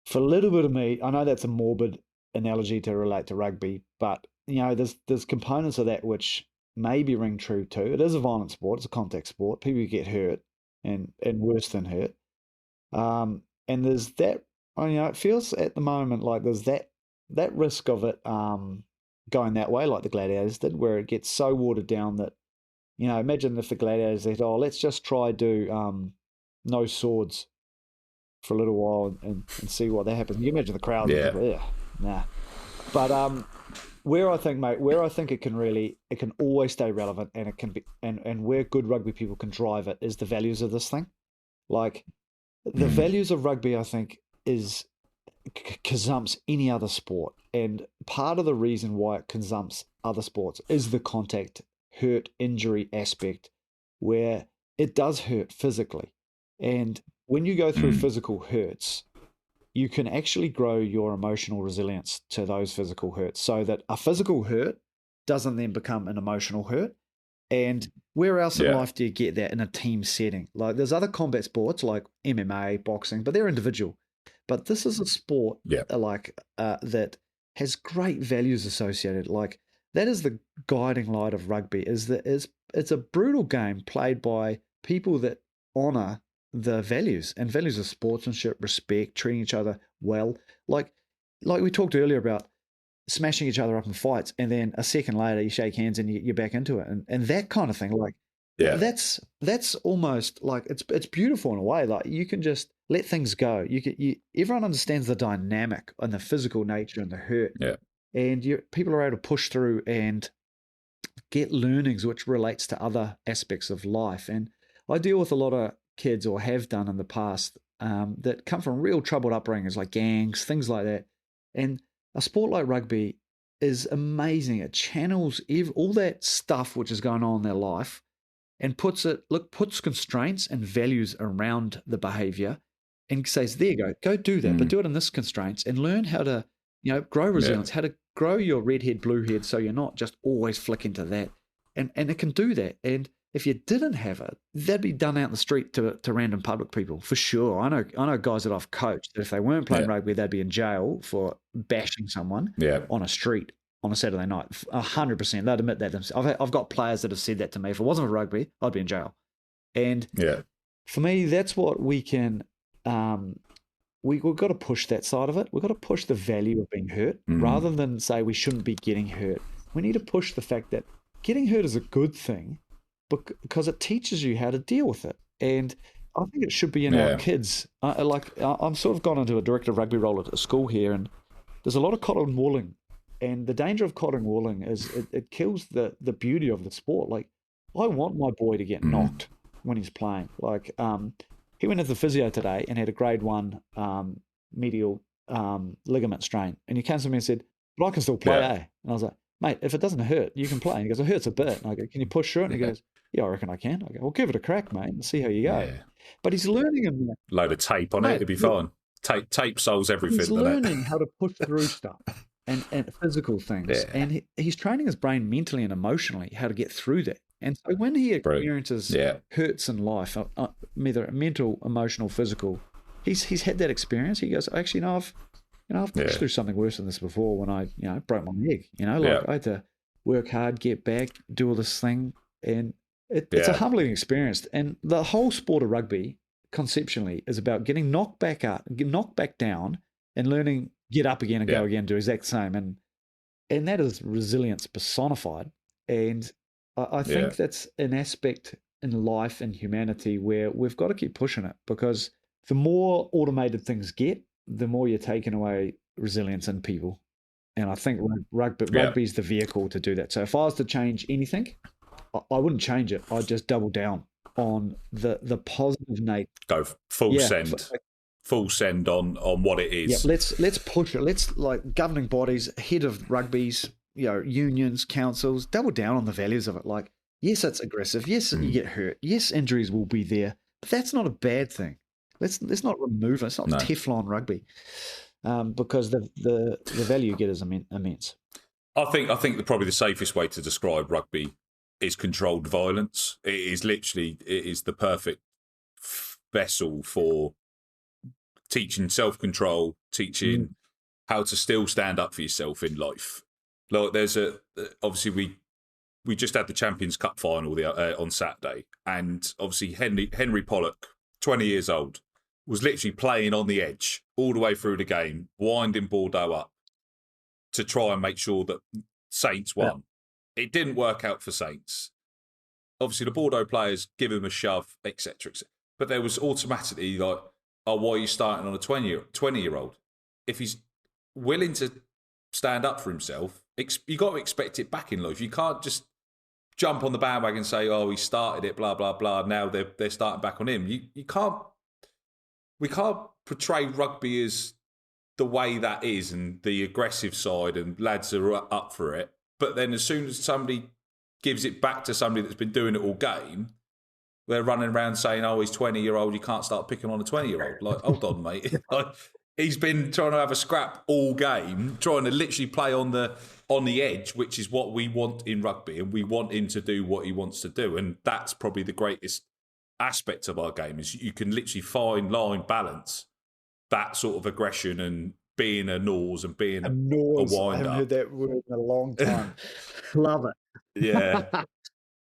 for a little bit of me, I know that's a morbid analogy to relate to rugby, but there's components of that which maybe ring true too. It is a violent sport. It's a contact sport. People get hurt and worse than hurt. And there's that, it feels at the moment like there's that risk of it going that way, like the gladiators did, where it gets so watered down that, imagine if the gladiators said, oh, let's just try do no swords for a little while and see what that happens. You imagine the crowd. Yeah. Nah. But where I think it can always stay relevant, and it can be, and where good rugby people can drive it is the values of this thing. Like the values of rugby, I think, is consumpts any other sport. And part of the reason why it consumpts other sports is the contact, hurt, injury aspect, where it does hurt physically. And when you go through physical hurts, you can actually grow your emotional resilience to those physical hurts, so that a physical hurt doesn't then become an emotional hurt. And where else in life do you get that in a team setting? Like there's other combat sports like MMA, boxing, but they're individual. But this is a sport that has great values associated. Like that is the guiding light of rugby. It's a brutal game played by people that honour the values of sportsmanship, respect, treating each other well. Like we talked earlier about smashing each other up in fights, and then a second later you shake hands and you're back into it, and that kind of thing. Like that's almost like it's beautiful in a way. Like you can just let things go. Everyone understands the dynamic and the physical nature and the hurt. Yeah. And people are able to push through and get learnings which relates to other aspects of life. And I deal with a lot of kids, or have done in the past, that come from real troubled upbringings, like gangs, things like that. And a sport like rugby is amazing. It channels all that stuff which is going on in their life and puts constraints and values around the behavior and says, there you go do that, but do it in this constraints and learn how to, grow resilience, how to grow your red head, blue head, so you're not just always flicking to that. And it can do that. And if you didn't have it, that'd be done out in the street to random public people for sure. I know guys that I've coached that if they weren't playing rugby, they'd be in jail for bashing someone on a street on a Saturday night. 100%, they'd admit that themselves. I've got players that have said that to me. If it wasn't for rugby, I'd be in jail. And for me, that's what we can. We've got to push that side of it. We've got to push the value of being hurt rather than say we shouldn't be getting hurt. We need to push the fact that getting hurt is a good thing because it teaches you how to deal with it. And I think it should be in our kids. I'm sort of gone into a director of rugby role at a school here, and there's a lot of cotton wooling. And the danger of cotton wooling is it kills the beauty of the sport. Like, I want my boy to get knocked when he's playing. Like, he went into the physio today and had a grade 1 medial ligament strain. And he came to me and said, but I can still play, And I was like, mate, if it doesn't hurt, you can play. And he goes, it hurts a bit. And I go, can you push through it? And he goes, yeah, I reckon I can. I go, well, give it a crack, mate, and see how you go. Yeah. But he's learning. Load of tape on it, it'll be fine. Tape solves everything. He's learning how to push through stuff and physical things. Yeah. And he's training his brain mentally and emotionally how to get through that. And so when he experiences hurts in life, either mental, emotional, physical, he's had that experience. He goes, actually, I've pushed through something worse than this before when I, broke my leg. I had to work hard, get back, do all this thing. And it's a humbling experience. And the whole sport of rugby, conceptually, is about getting knocked back down and learning, get up again and go again, do exact same. And that is resilience personified. And I think that's an aspect in life and humanity where we've got to keep pushing it, because the more automated things get, the more you're taking away resilience in people. And I think rugby is the vehicle to do that. So if I was to change anything, I wouldn't change it. I'd just double down on the positive nature. Go full send. Full send on what it is. Yeah, let's push it. Let's, like, governing bodies, head of rugby's, unions, councils, double down on the values of it. Like, yes, it's aggressive. Yes, you get hurt. Yes, injuries will be there. But that's not a bad thing. Let's not remove it. It's not Teflon rugby, because the value you get is immense. I think probably the safest way to describe rugby is controlled violence. It is the perfect vessel for teaching self-control, teaching how to still stand up for yourself in life. Like, there's obviously we just had the Champions Cup final on Saturday, and obviously Henry Pollock, 20 years old, was literally playing on the edge all the way through the game, winding Bordeaux up to try and make sure that Saints won. Yeah. It didn't work out for Saints. Obviously, the Bordeaux players give him a shove, etc. But there was automatically like, oh, why are you starting on a 20-year-old? If he's willing to stand up for himself, you got to expect it back in life. You can't just jump on the bandwagon and say, oh, he started it, blah, blah, blah. Now they're starting back on him. You can't. We can't portray rugby as the way that is and the aggressive side and lads are up for it. But then as soon as somebody gives it back to somebody that's been doing it all game, they're running around saying, oh, he's 20-year-old, you can't start picking on a 20-year-old. Like, hold on, mate. Like, he's been trying to have a scrap all game, trying to literally play on the edge, which is what we want in rugby, and we want him to do what he wants to do. And that's probably the greatest aspect of our game, is you can literally fine line balance that sort of aggression and being a nose and being a wind-up. I haven't heard that word in a long time. Love it. Yeah.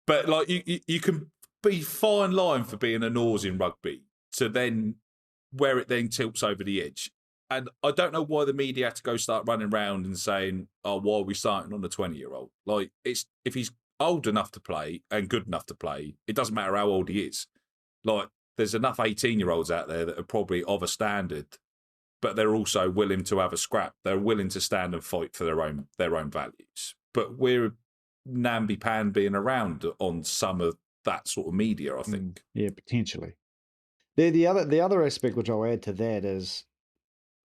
But like you can be fine line for being a nose in rugby to then where it then tilts over the edge. And I don't know why the media had to go start running around and saying, oh, why are we starting on a 20-year-old? Like, it's if he's old enough to play and good enough to play, it doesn't matter how old he is. Like, there's enough 18-year-olds out there that are probably of a standard, but they're also willing to have a scrap. They're willing to stand and fight for their own values. But we're namby-pambying around on some of that sort of media, I think. Yeah, potentially. The other aspect which I'll add to that is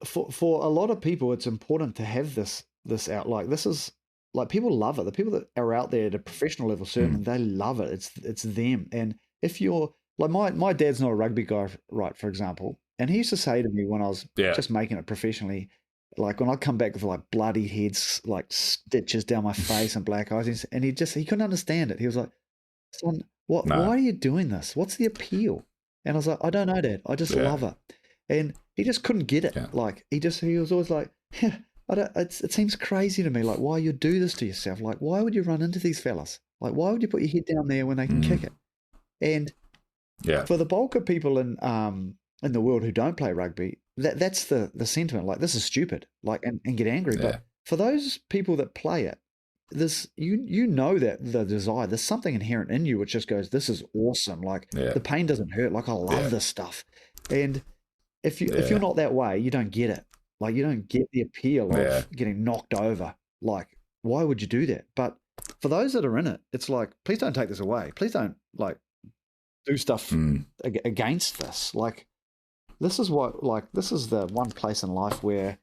for a lot of people, it's important to have this out. Like this is like people love it. The people that are out there at a professional level, certainly, they love it. It's them. And if you're like my dad's not a rugby guy, right? For example, and he used to say to me when I was just making it professionally, like when I come back with like bloody heads, like stitches down my face and black eyes, and he couldn't understand it. He was like, "Son, why are you doing this? What's the appeal?" And I was like, "I don't know, Dad. I just love it." And he just couldn't get it. Yeah. Like he was always like, "Yeah, it seems crazy to me. Like why you do this to yourself? Like why would you run into these fellas? Like why would you put your head down there when they can kick it?" And for the bulk of people in the world who don't play rugby, that's the sentiment. Like this is stupid. Like and get angry. But for those people that play it, this you know that the desire, there's something inherent in you which just goes, this is awesome. Like the pain doesn't hurt. Like I love this stuff. And if you're not that way, you don't get it. Like you don't get the appeal of getting knocked over. Like why would you do that? But for those that are in it, it's like, please don't take this away. Please don't like do stuff against this. Like this is the one place in life where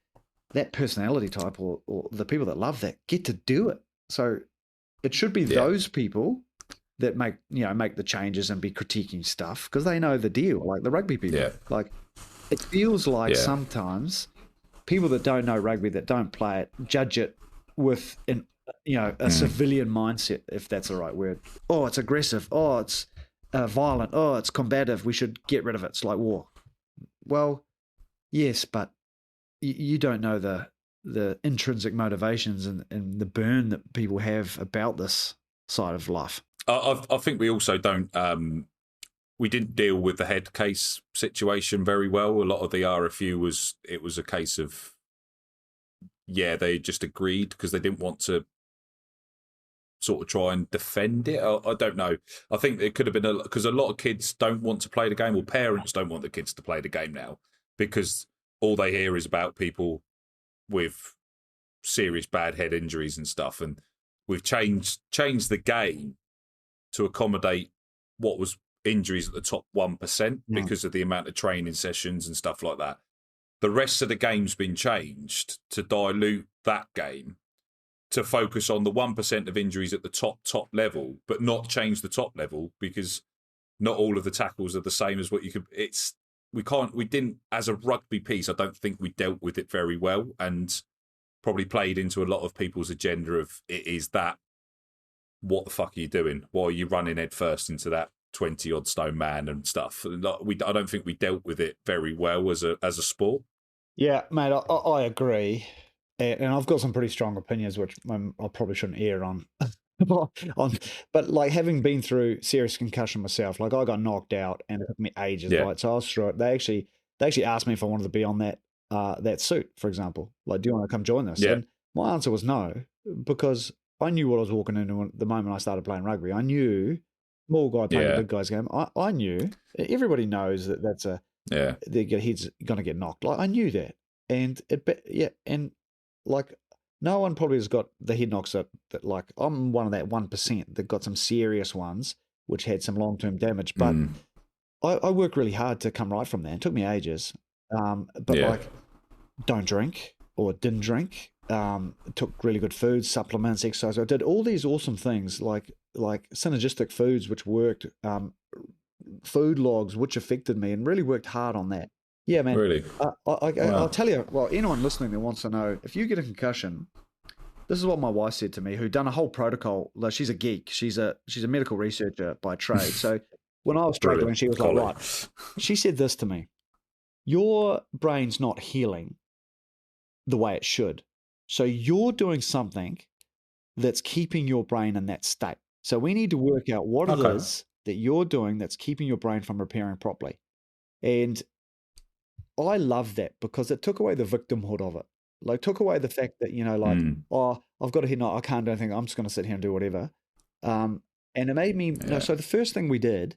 that personality type or the people that love that get to do it. So it should be those people that make the changes and be critiquing stuff because they know the deal, like the rugby people. Like it feels like sometimes people that don't know rugby, that don't play it, judge it with a civilian mindset, if that's the right word. Oh, it's aggressive. Oh, it's violent. Oh, it's combative. We should get rid of it. It's like war. Well, yes, but you don't know the intrinsic motivations and the burn that people have about this side of life. I think we also don't. We didn't deal with the head case situation very well. A lot of the RFU was a case of they just agreed because they didn't want to sort of try and defend it. I don't know. I think it could have been because a lot of kids don't want to play the game, or parents don't want the kids to play the game now because all they hear is about people with serious bad head injuries and stuff. And we've changed the game to accommodate what was injuries at the top 1% because of the amount of training sessions and stuff like that. The rest of the game's been changed to dilute that game, to focus on the 1% of injuries at the top level, but not change the top level because not all of the tackles are the same as what you could. We didn't, as a rugby piece, I don't think we dealt with it very well and probably played into a lot of people's agenda of it is that, what the fuck are you doing? Why are you running head first into that 20-odd stone man and stuff? I don't think we dealt with it very well as a sport. Yeah, mate, I agree. And I've got some pretty strong opinions, which I probably shouldn't air on. But like having been through serious concussion myself, like I got knocked out and it took me ages, right? So I was through it. They actually asked me if I wanted to be on that suit, for example. Like, do you want to come join this? And my answer was no, because I knew what I was walking into the moment I started playing rugby. I knew small guy playing a big guy's game. I knew. Everybody knows that's their head's going to get knocked. Like I knew that, and like no one probably has got the head knocks that like I'm one of that 1% that got some serious ones which had some long-term damage. But I worked really hard to come right from that. It took me ages. But like don't drink or didn't drink. Took really good foods, supplements, exercise. I did all these awesome things like synergistic foods which worked, food logs which affected me, and really worked hard on that. Yeah, man. Really? I'll tell you, well, anyone listening that wants to know, if you get a concussion, this is what my wife said to me, who done a whole protocol. Like, she's a geek. She's a medical researcher by trade. So when I was struggling, she was like, right. She said this to me: your brain's not healing the way it should. So you're doing something that's keeping your brain in that state. So we need to work out what it is that you're doing that's keeping your brain from repairing properly. And I love that because it took away the victimhood of it. Like, took away the fact that, oh, I've got a head knock, I can't do anything, I'm just going to sit here and do whatever. And it made me, so the first thing we did,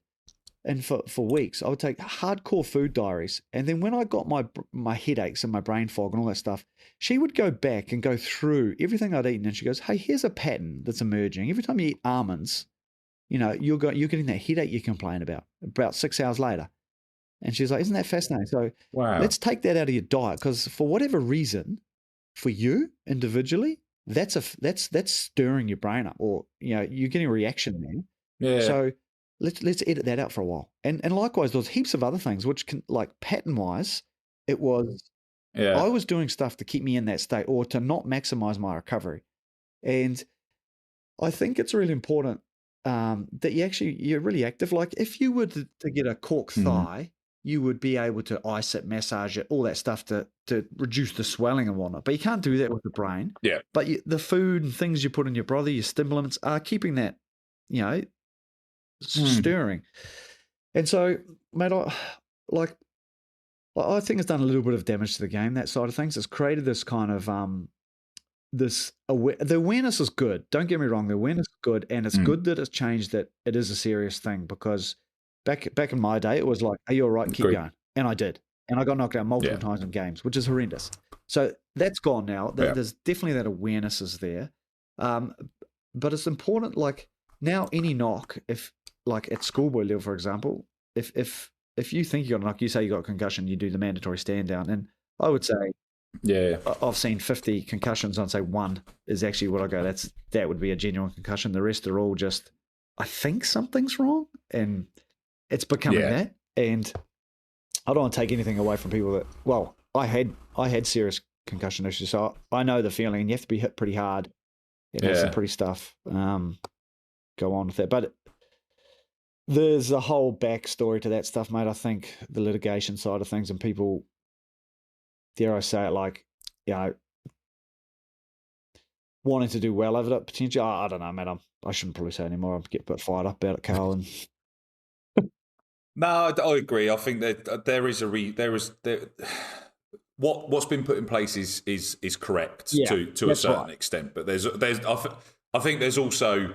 and for weeks, I would take hardcore food diaries. And then when I got my headaches and my brain fog and all that stuff, she would go back and go through everything I'd eaten. And she goes, hey, here's a pattern that's emerging. Every time you eat almonds, you're getting that headache you complain about 6 hours later. And she's like, isn't that fascinating? So Wow. let's take that out of your diet, because for whatever reason, for you individually, that's stirring your brain up, or you're getting a reaction there. Yeah. So let's edit that out for a while. And likewise, there's heaps of other things which can, like, pattern wise, it was I was doing stuff to keep me in that state or to not maximize my recovery. And I think it's really important that you're really active. Like, if you were to get a cork thigh, you would be able to ice it, massage it, all that stuff to reduce the swelling and whatnot. But you can't do that with the brain. Yeah. But the food and things you put in your brother, your stimulants, are keeping that, stirring. And so, mate, I think it's done a little bit of damage to the game, that side of things. It's created this kind of the awareness is good. Don't get me wrong, the awareness is good, and it's good that it's changed, that it is a serious thing, because back in my day, it was like, are you all right? Keep going. And I did. And I got knocked out multiple times in games, which is horrendous. So that's gone now. There's definitely that awareness is there. But it's important, like, now any knock, if like at schoolboy level, for example, if you think you got a knock, you say you got a concussion, you do the mandatory stand down. And I would say, I've seen 50 concussions, I'd say one is actually what I go, that would be a genuine concussion. The rest are all just, I think something's wrong, and it's becoming that. And I don't want to take anything away from people that, well, I had serious concussion issues, so I know the feeling, and you have to be hit pretty hard and some pretty stuff go on with that. But there's a whole backstory to that stuff, mate. I think the litigation side of things, and people, dare I say it, like, wanting to do well over it potentially. I don't know, man. I shouldn't probably say anymore. I get a bit fired up about it, Carl. And no, I agree. I think that there is what's been put in place is correct to a certain extent, but I think there's also,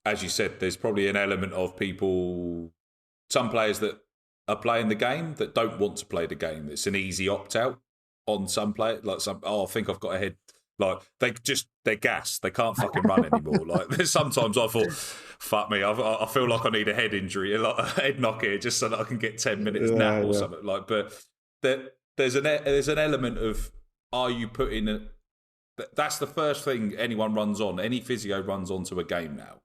as you said, there's probably an element of people, some players that are playing the game that don't want to play the game. It's an easy opt out on some players. Like I think I've got a head. Like they're gassed. They can't fucking run anymore. Like sometimes I thought, fuck me, I feel like I need a head injury, like a head knock here, just so that I can get 10 minutes nap or something. Like, but there's an element of, are you putting a? That's the first thing anyone runs on. Any physio runs onto a game now.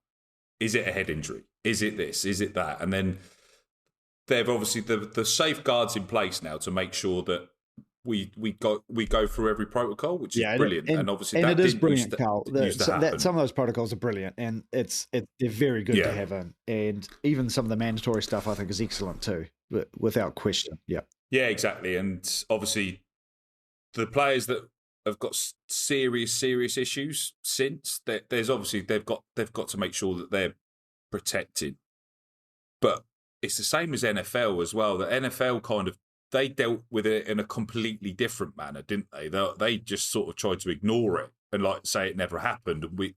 Is it a head injury? Is it this? Is it that? And then they've obviously the safeguards in place now to make sure that we go through every protocol, which is brilliant. And obviously that it is brilliant, Carl. Some of those protocols are brilliant, and they're very good to have in. And even some of the mandatory stuff, I think, is excellent too, without question. Yeah, exactly. And obviously the players that have got serious issues since, there's obviously they've got to make sure that they're protected. But it's the same as NFL as well. The NFL kind of, they dealt with it in a completely different manner, didn't they? They just sort of tried to ignore it and like say it never happened. And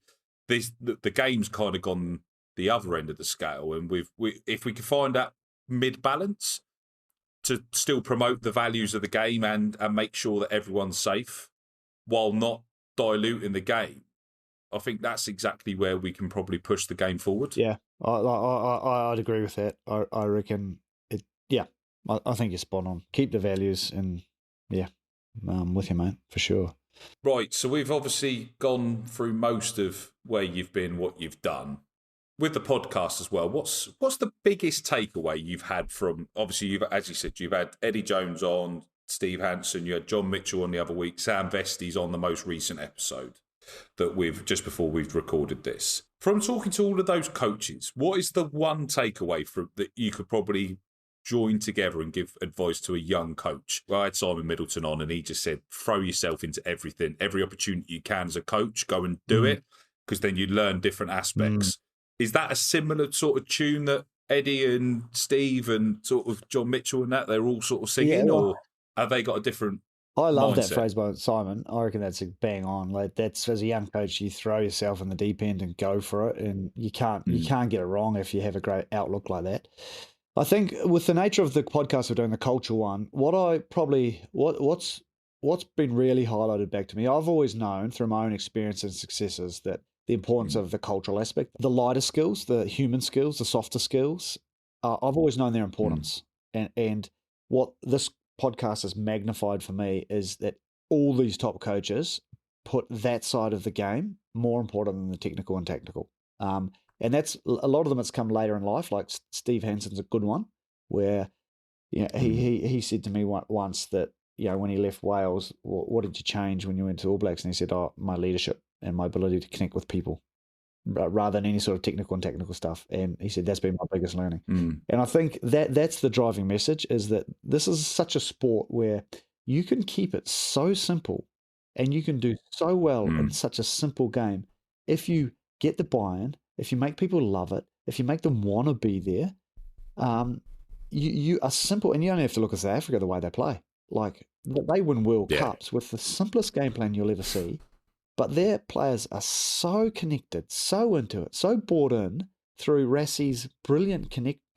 the game's kind of gone the other end of the scale. And if we can find that mid balance to still promote the values of the game and make sure that everyone's safe while not diluting the game, I think that's exactly where we can probably push the game forward. Yeah, I'd agree with that. I reckon it. Yeah, I think you're spot on. Keep the values, and with you, mate, for sure. Right, so we've obviously gone through most of where you've been, what you've done. With the podcast as well, what's the biggest takeaway you've had from, obviously, as you said, you've had Eddie Jones on, Steve Hansen, you had John Mitchell on the other week, Sam Vesti's on the most recent episode that just before we've recorded this. From talking to all of those coaches, what is the one takeaway that you could probably join together and give advice to a young coach? Well, I had Simon Middleton on, and he just said, throw yourself into everything, every opportunity you can as a coach, go and do it, because then you learn different aspects. Is that a similar sort of tune that Eddie and Steve and sort of John Mitchell and that, they're all sort of singing, or have they got a different I love mindset? That phrase by Simon. I reckon that's a bang on. Like, that's, as a young coach, you throw yourself in the deep end and go for it, and you can't get it wrong if you have a great outlook like that. I think with the nature of the podcast we're doing, the culture one, what's been really highlighted back to me, I've always known through my own experience and successes that the importance of the cultural aspect, the lighter skills, the human skills, the softer skills, I've always known their importance. And what this podcast has magnified for me is that all these top coaches put that side of the game more important than the technical and tactical. And that's a lot of them. It's come later in life. Like Steve Hansen's a good one, where he said to me once that when he left Wales, what did you change when you went to All Blacks? And he said, my leadership and my ability to connect with people, rather than any sort of technical and technical stuff. And he said that's been my biggest learning. And I think that's the driving message, is that this is such a sport where you can keep it so simple and you can do so well in such a simple game if you get the buy-in, if you make people love it, if you make them want to be there. You are simple, and you only have to look at South Africa, the way they play. Like, they win World Cups with the simplest game plan you'll ever see, but their players are so connected, so into it, so bought in through Rassie's brilliant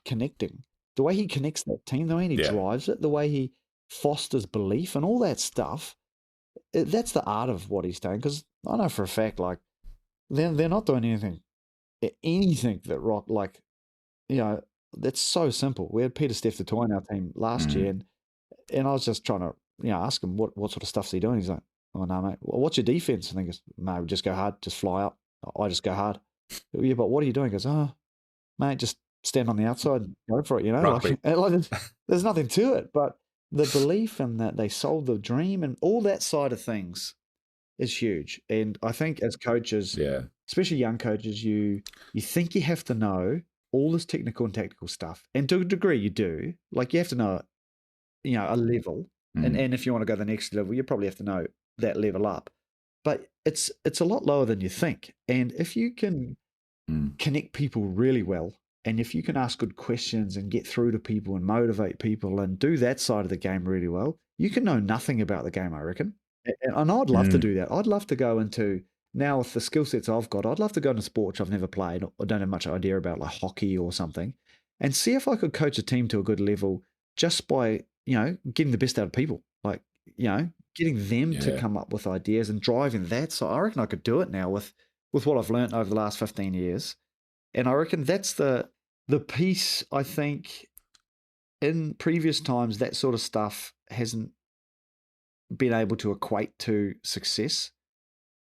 connecting. The way he connects that team, the way he drives it, the way he fosters belief and all that stuff, that's the art of what he's doing. Because I know for a fact, like, they're not doing anything that rock, like, that's so simple. We had Peter Steph-Toy in our team last year, and I was just trying to ask him what sort of stuff's he doing. He's like, oh no, mate, what's your defense? And he goes, mate, we just go hard, just fly up. I just go hard. Yeah, but what are you doing? He goes, oh, mate, just stand on the outside and go for it, like, there's nothing to it. But the belief in that they sold the dream and all that side of things is huge. And I think as coaches, especially young coaches, you think you have to know all this technical and tactical stuff. And to a degree you do. Like, you have to know, a level. And if you want to go to the next level, you probably have to know that level up. But it's a lot lower than you think. And if you can connect people really well, and if you can ask good questions and get through to people and motivate people and do that side of the game really well, you can know nothing about the game, I reckon. And I'd love to do that. I'd love to go into, now with the skill sets I've got, I'd love to go into sport which I've never played or don't have much idea about, like hockey or something, and see if I could coach a team to a good level just by, getting the best out of people. Like, getting them to come up with ideas and driving that. So I reckon I could do it now with what I've learned over the last 15 years. And I reckon that's the piece. I think in previous times, that sort of stuff hasn't been able to equate to success.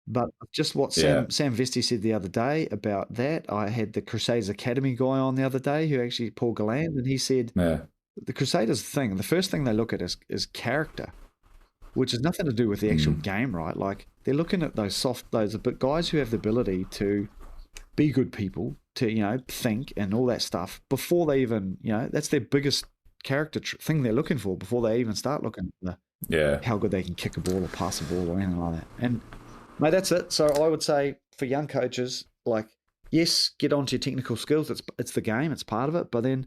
But just what Sam Vesti said the other day about that, I had the Crusaders Academy guy on the other day, who actually, Paul Galland, and he said the Crusaders thing, the first thing they look at is character, which has nothing to do with the actual game, right? Like, they're looking at those guys who have the ability to be good people, to, think and all that stuff before they even, that's their biggest character thing they're looking for before they even start looking at how good they can kick a ball or pass a ball or anything like that. And, mate, that's it. So I would say for young coaches, like, yes, get onto your technical skills. It's the game. It's part of it. But then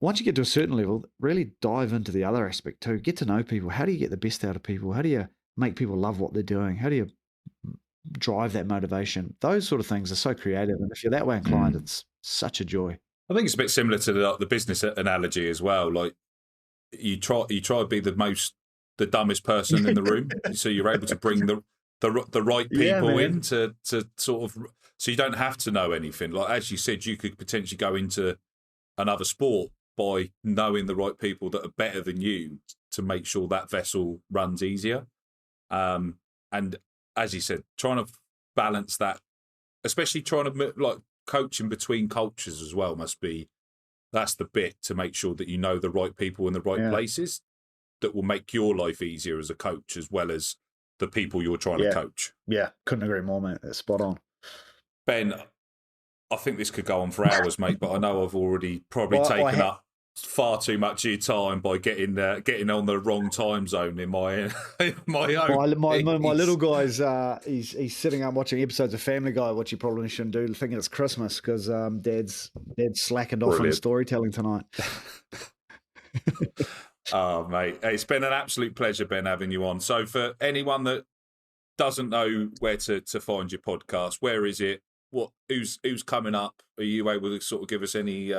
once you get to a certain level, really dive into the other aspect too. Get to know people. How do you get the best out of people? How do you make people love what they're doing? How do you drive that motivation? Those sort of things are so creative. And if you're that way inclined, it's such a joy. I think it's a bit similar to the business analogy as well. Like, you try to be the dumbest person in the room, so you're able to bring the right people in to sort of, so you don't have to know anything. Like, as you said, you could potentially go into another sport by knowing the right people that are better than you to make sure that vessel runs easier. And as you said, trying to balance that, especially trying to, like, coaching between cultures as well, that's the bit, to make sure that you know the right people in the right places that will make your life easier as a coach, as well as the people you're trying to coach. Yeah, couldn't agree more, mate. That's spot on. Ben, I think this could go on for hours, mate, but I know I've already probably taken up far too much of your time by getting on the wrong time zone in my own. My little guy's he's sitting up watching episodes of Family Guy, which he probably shouldn't do, thinking it's Christmas because Dad's slackened off on storytelling tonight. Oh, mate, it's been an absolute pleasure, Ben, having you on. So for anyone that doesn't know where to find your podcast, where is it? Who's coming up? Are you able to sort of give us any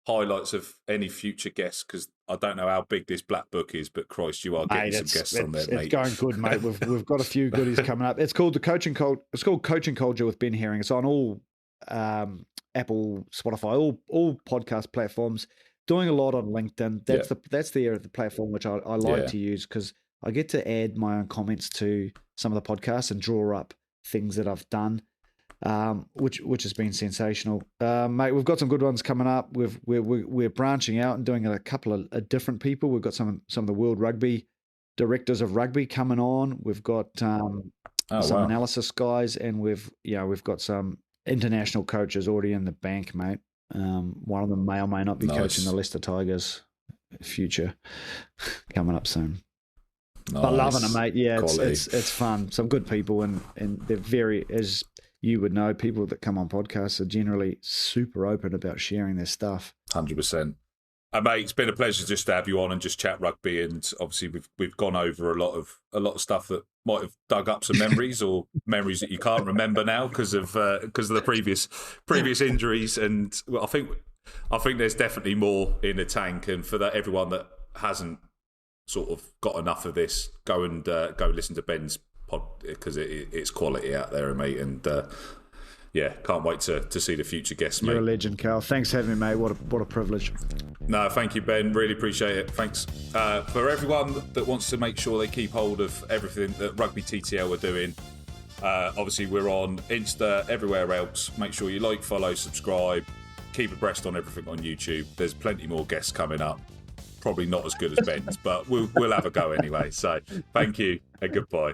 highlights of any future guests? Because I don't know how big this black book is, but Christ, you are getting some guests on there, mate. It's going good, mate. We've got a few goodies coming up. It's called It's called Coaching Culture with Ben Herring. It's on all Apple, Spotify, all podcast platforms. doing a lot on LinkedIn. That's the platform which I like to use, because I get to add my own comments to some of the podcasts and draw up things that I've done, which has been sensational. Mate, we've got some good ones coming up. We're branching out and doing a couple of different people. We've got some of the World Rugby directors of rugby coming on. We've got some analysis guys, and we've got some international coaches already in the bank, mate. One of them may or may not be coaching the Leicester Tigers future coming up soon. Nice. But loving it, mate. Yeah, it's fun. Some good people, and they're very, as you would know, people that come on podcasts are generally super open about sharing their stuff. 100%. Mate, it's been a pleasure just to have you on and just chat rugby. And obviously, we've gone over a lot of stuff that might have dug up some memories, or memories that you can't remember now because of the previous injuries. And I think there's definitely more in the tank. And for that, everyone that hasn't sort of got enough of this, go listen to Ben's pod, because it's quality out there, mate. And can't wait to see the future guests, mate. You're a legend, Carl. Thanks for having me, mate. What a privilege. No, thank you, Ben. Really appreciate it. Thanks. For everyone that wants to make sure they keep hold of everything that Rugby TTL are doing, obviously we're on Insta, everywhere else. Make sure you like, follow, subscribe, keep abreast on everything on YouTube. There's plenty more guests coming up. Probably not as good as Ben's, but we'll have a go anyway. So thank you and goodbye.